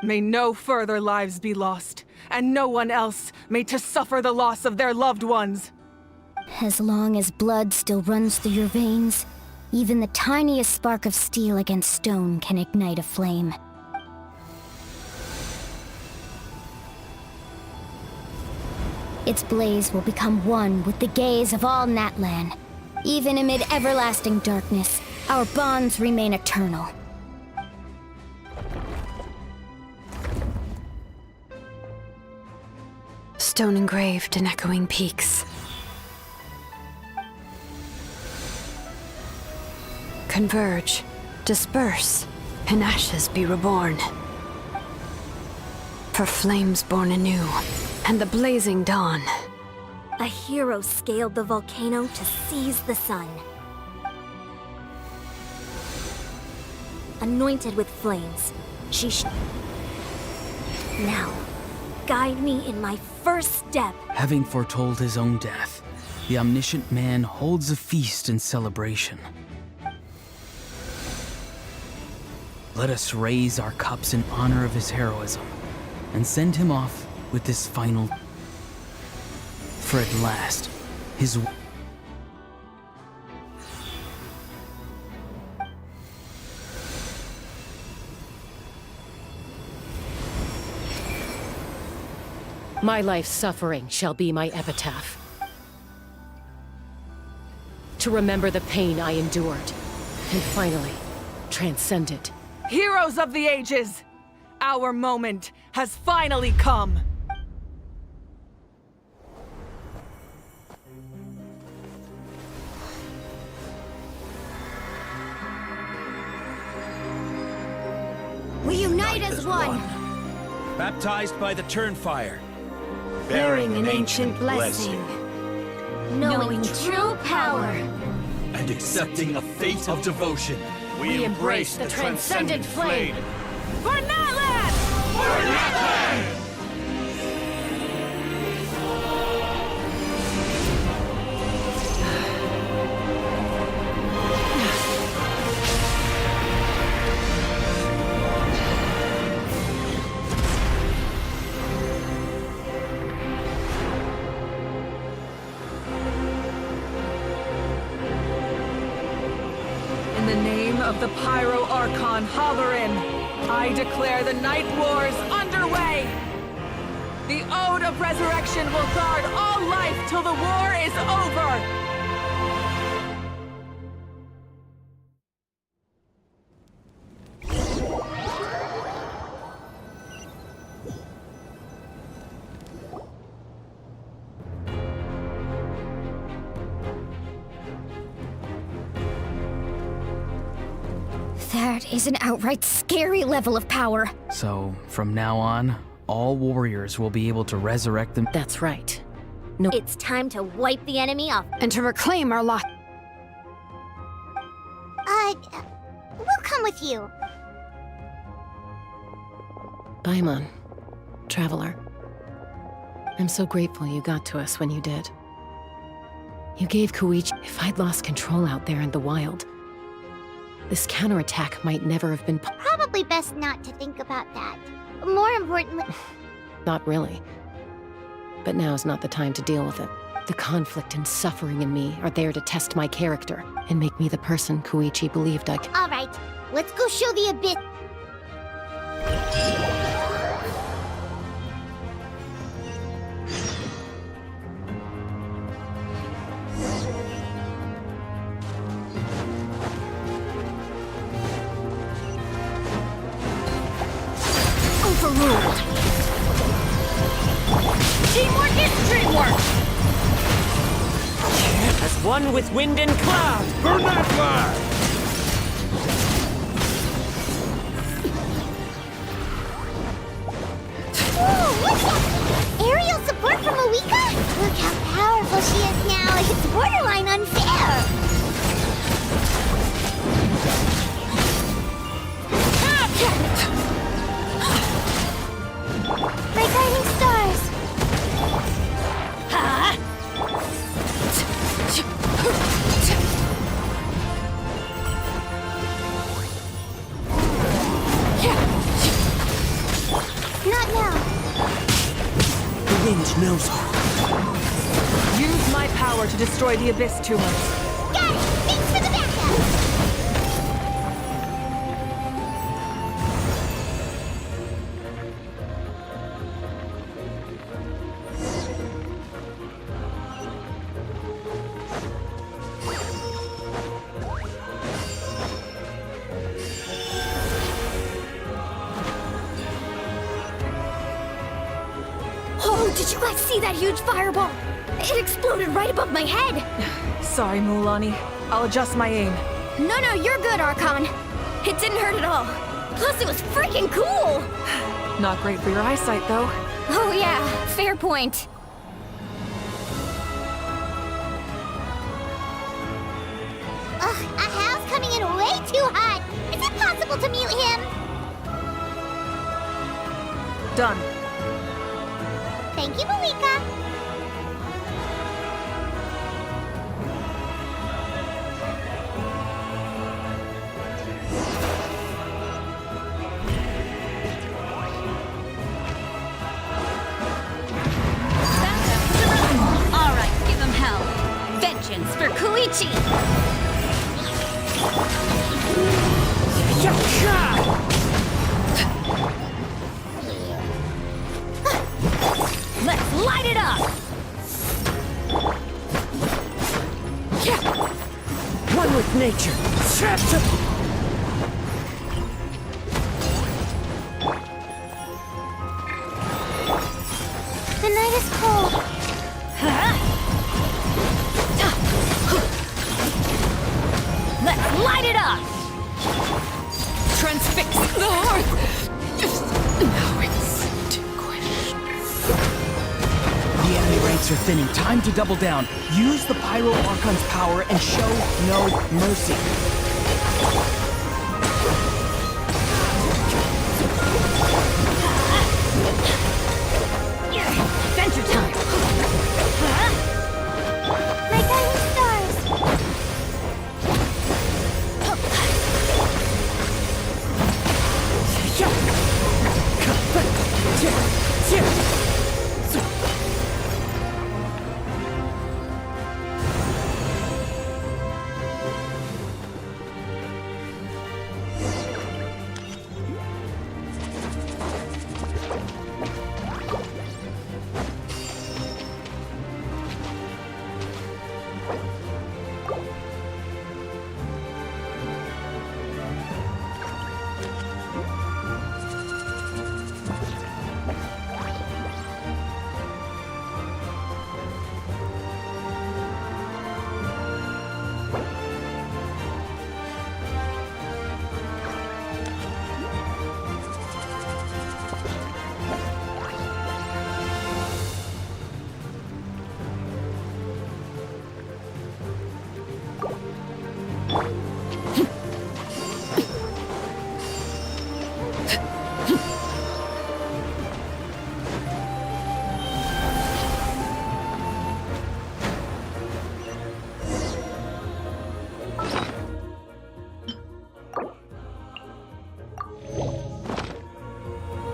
May no further lives be lost, and no one else may to suffer the loss of their loved ones. As long as blood still runs through your veins, even the tiniest spark of steel against stone can ignite a flame. Its blaze will become one with the gaze of all Natlan. Even amid everlasting darkness, our bonds remain eternal. Stone engraved in echoing peaks. Converge, disperse, in ashes be reborn. For flames born anew, and the blazing dawn. A hero scaled the volcano to seize the sun. Anointed with flames, now, guide me in my first step. Having foretold his own death, the omniscient man holds a feast in celebration. Let us raise our cups in honor of his heroism, and send him off with this final... For at last, his... My life's suffering shall be my epitaph. To remember the pain I endured, and finally, transcend it. Heroes of the ages! Our moment has finally come! We unite as one! Baptized by the Turnfire. Bearing an ancient blessing. Knowing true power. And accepting a fate of devotion. We embrace the transcendent flame. For Natlan! For Natlan! In the name of the Pyro Archon Halloran, I declare the Night Wars underway! The Ode of Resurrection will guard all life till the war is over! That is an outright scary level of power. So, from now on, all warriors will be able to resurrect them. That's right. No. It's time to wipe the enemy off. And to reclaim our lot. We'll come with you. Paimon, Traveler. I'm so grateful you got to us when you did. You gave Koichi. If I'd lost control out there in the wild, this counterattack might never have been Probably best not to think about that. More importantly... Not really. But now's not the time to deal with it. The conflict and suffering in me are there to test my character and make me the person Koichi believed I could. Alright, let's go show the abyss. Overruled. Teamwork is dreamwork. As one with wind and cloud. Burn that flag! Whoa, what's that? Aerial support from Awika? Look how powerful she is now. It's borderline unfair. My guiding stars. Not now. The wind knows her. Use my power to destroy the Abyss tumors. Got it! Thanks for the backup! Oh, did you guys see that huge fireball? It exploded right above my head. Sorry, Mulan. I'll adjust my aim. No, you're good, Archon. It didn't hurt at all. Plus, it was freaking cool. Not great for your eyesight, though. Oh yeah, fair point. Ugh, Ahal's coming in way too hot. Is it possible to mute him? Done. Thank you, Malika. Alright, give them hell. Vengeance for Koichi! Let's light it up! One with nature. The night is cold. Let's light it up! Transfix the hearth! Now extinguished. The enemy ranks are thinning. Time to double down. Use the Pyro Archon's power and show no mercy. Adventure time! My guiding stars!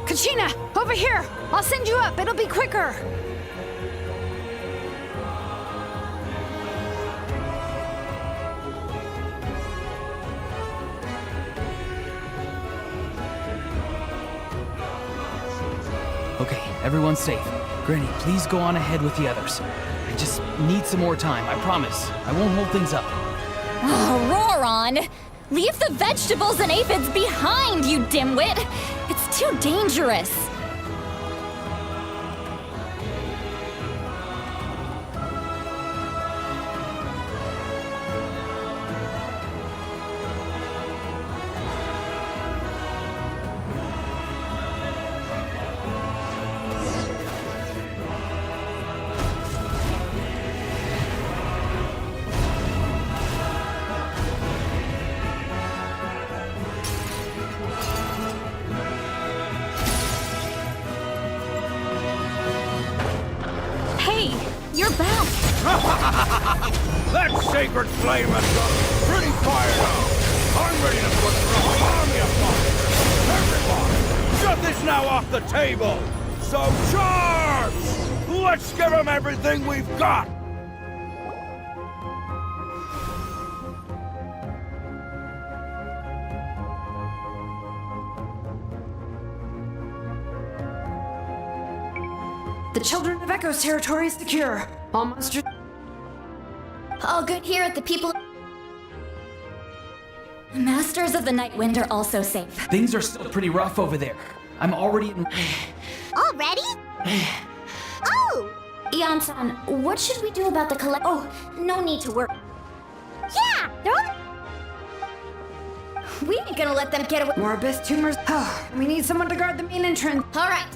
Kachina, over here! I'll send you up, it'll be quicker! Okay, everyone's safe. Granny, please go on ahead with the others. I just need some more time, I promise. I won't hold things up. Oh, Roron! Leave the vegetables and aphids behind, you dimwit! It's too dangerous! That sacred flame has got pretty fired up. I'm ready to put the army of monsters. Everyone, shut this now off the table. So charge! Let's give them everything we've got. The Children of Echo's territory is secure. All monsters... All good here at the people... The Masters of the Night Wind are also safe. Things are still pretty rough over there. I'm already in... Already? Oh! Ian-san, what should we do about the Oh, no need to worry. Yeah! They're all... We ain't gonna let them get away. More abyss tumors. Oh, we need someone to guard the main entrance. All right.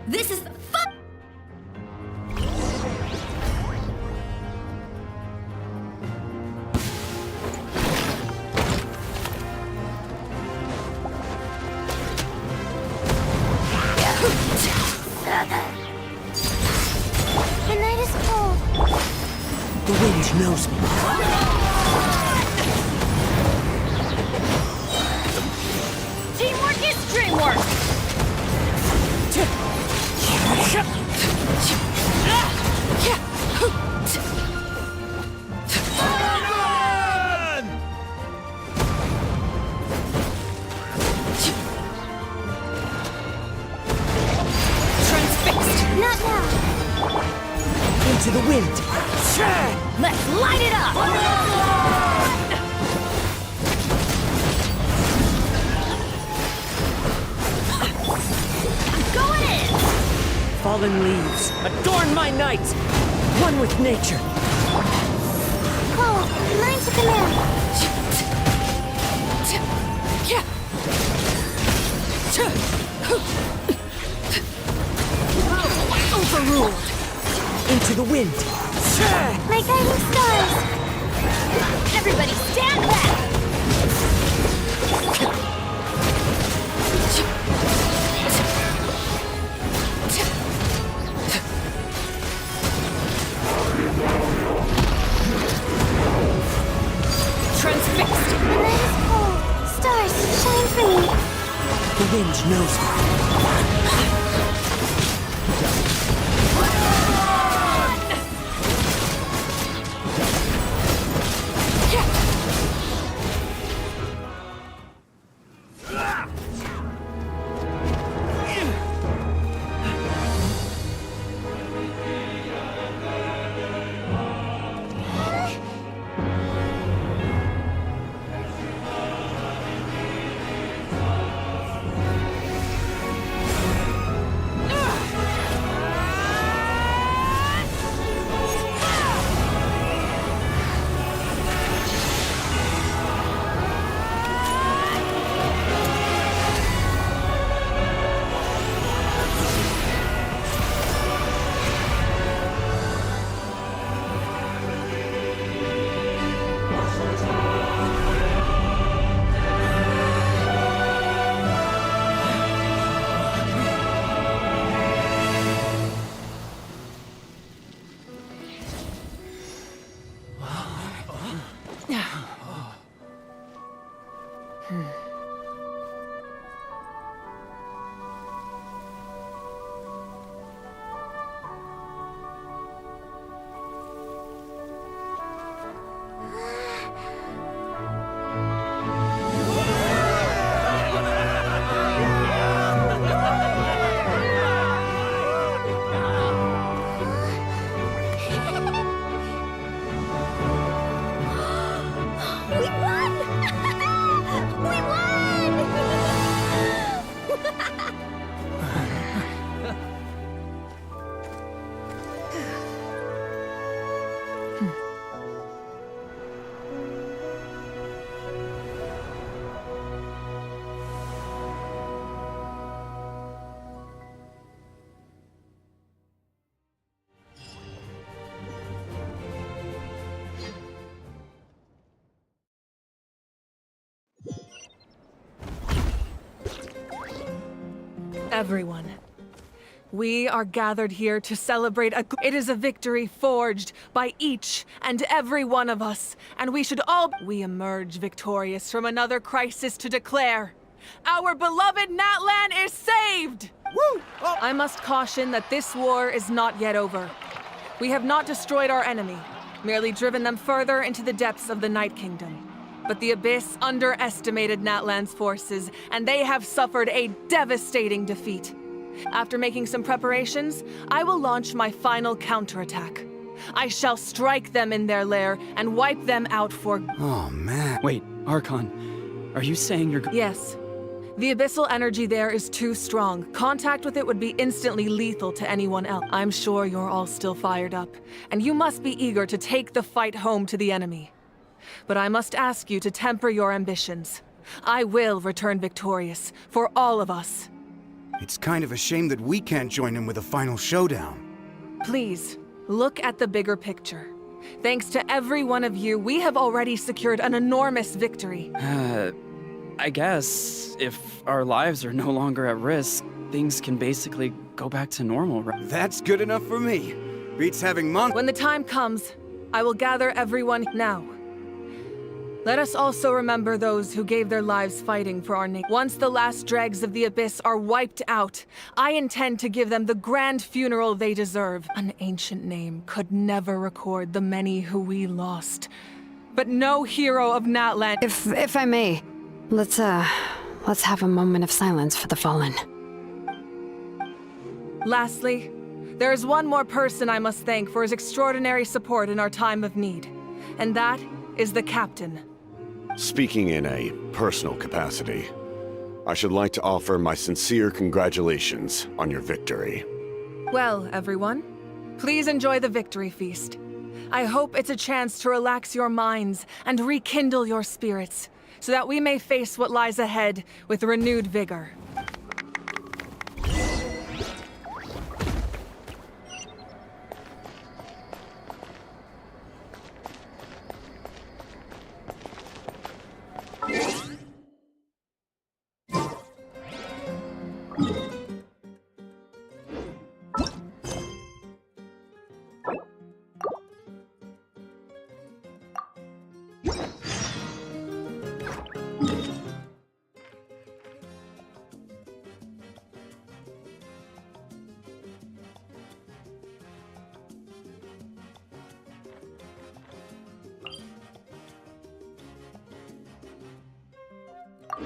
This is the fun... The night is cold. The wind knows me. Teamwork is dreamwork! Not now. Into the wind. Let's light it up! I'm going in! Fallen leaves, adorn my night! One with nature. Cole, line to command. Overruled! Into the wind. wind! My guiding stars! Everybody stand back! Transfixed! The night is cold. Stars, shine for me. The wind knows me. Everyone, we are gathered here to celebrate it is a victory forged by each and every one of us, and we should all emerge victorious from another crisis to declare our beloved Natlan is saved! Woo! Oh. I must caution that this war is not yet over. We have not destroyed our enemy, merely driven them further into the depths of the Night Kingdom. But the Abyss underestimated Natlan's forces, and they have suffered a devastating defeat. After making some preparations, I will launch my final counterattack. I shall strike them in their lair and wipe them out for— Oh, man. Wait, Archon, are you saying you're— Yes. The abyssal energy there is too strong. Contact with it would be instantly lethal to anyone else. I'm sure you're all still fired up, and you must be eager to take the fight home to the enemy. But I must ask you to temper your ambitions. I will return victorious, for all of us. It's kind of a shame that we can't join him with a final showdown. Please, look at the bigger picture. Thanks to every one of you, we have already secured an enormous victory. I guess if our lives are no longer at risk, things can basically go back to normal, right? That's good enough for me. Beats having When the time comes, I will gather everyone now. Let us also remember those who gave their lives fighting for our nation. Once the last dregs of the Abyss are wiped out, I intend to give them the grand funeral they deserve. An ancient name could never record the many who we lost. But no hero of Natlan— If I may, let's have a moment of silence for the fallen. Lastly, there is one more person I must thank for his extraordinary support in our time of need. And that is the Captain. Speaking in a personal capacity, I should like to offer my sincere congratulations on your victory. Well, everyone, please enjoy the victory feast. I hope it's a chance to relax your minds and rekindle your spirits, so that we may face what lies ahead with renewed vigor. Show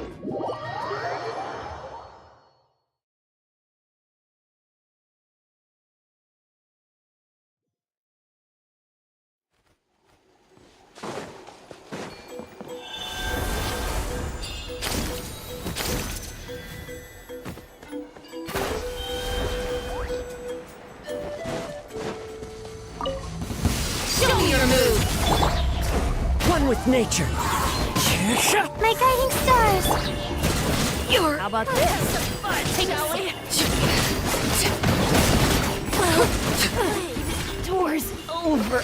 me your move! One with nature. My guiding stars! How about this? Shall we? Tour's over.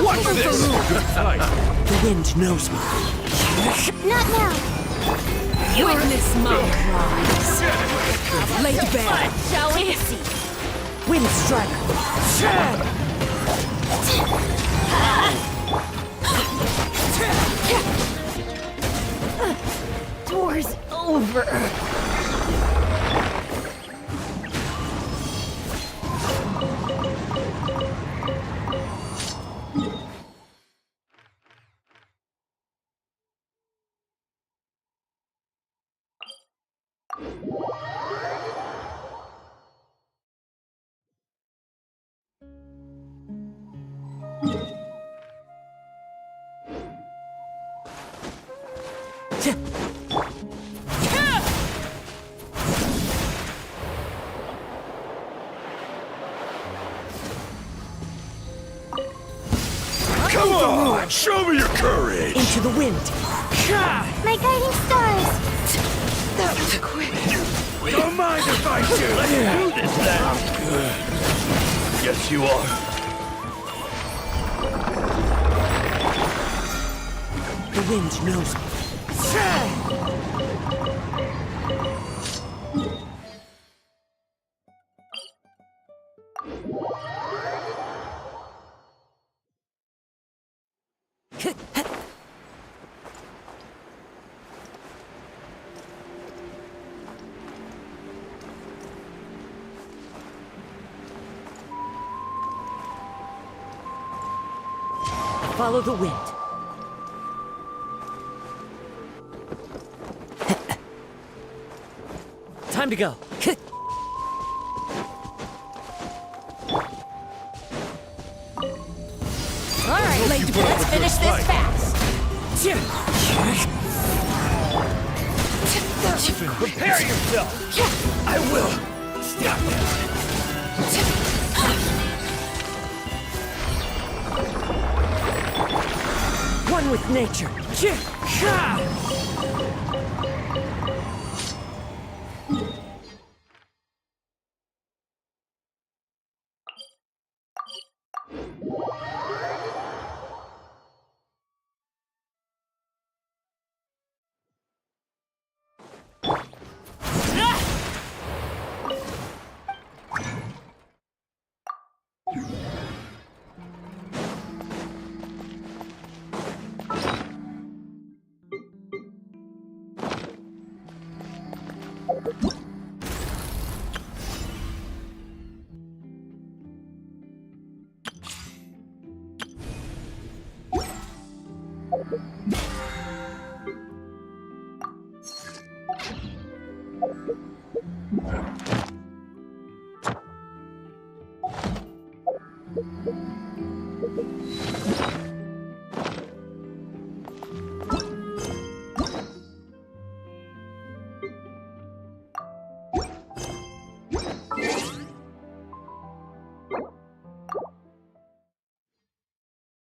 What's this? Good fight. The wind knows me. Not now! Witness my cries. Laid bare. Shall we? Wind strike. Tour's over. Come on! Show me your courage! Into the wind. My guiding stars! That was quick. Don't mind if I do! Let's do this then! I'm good. Yes, you are. The wind knows me. Follow the wind. Time to go. All right, let's finish this fast. Prepare yourself! I will! Stop him! One with nature.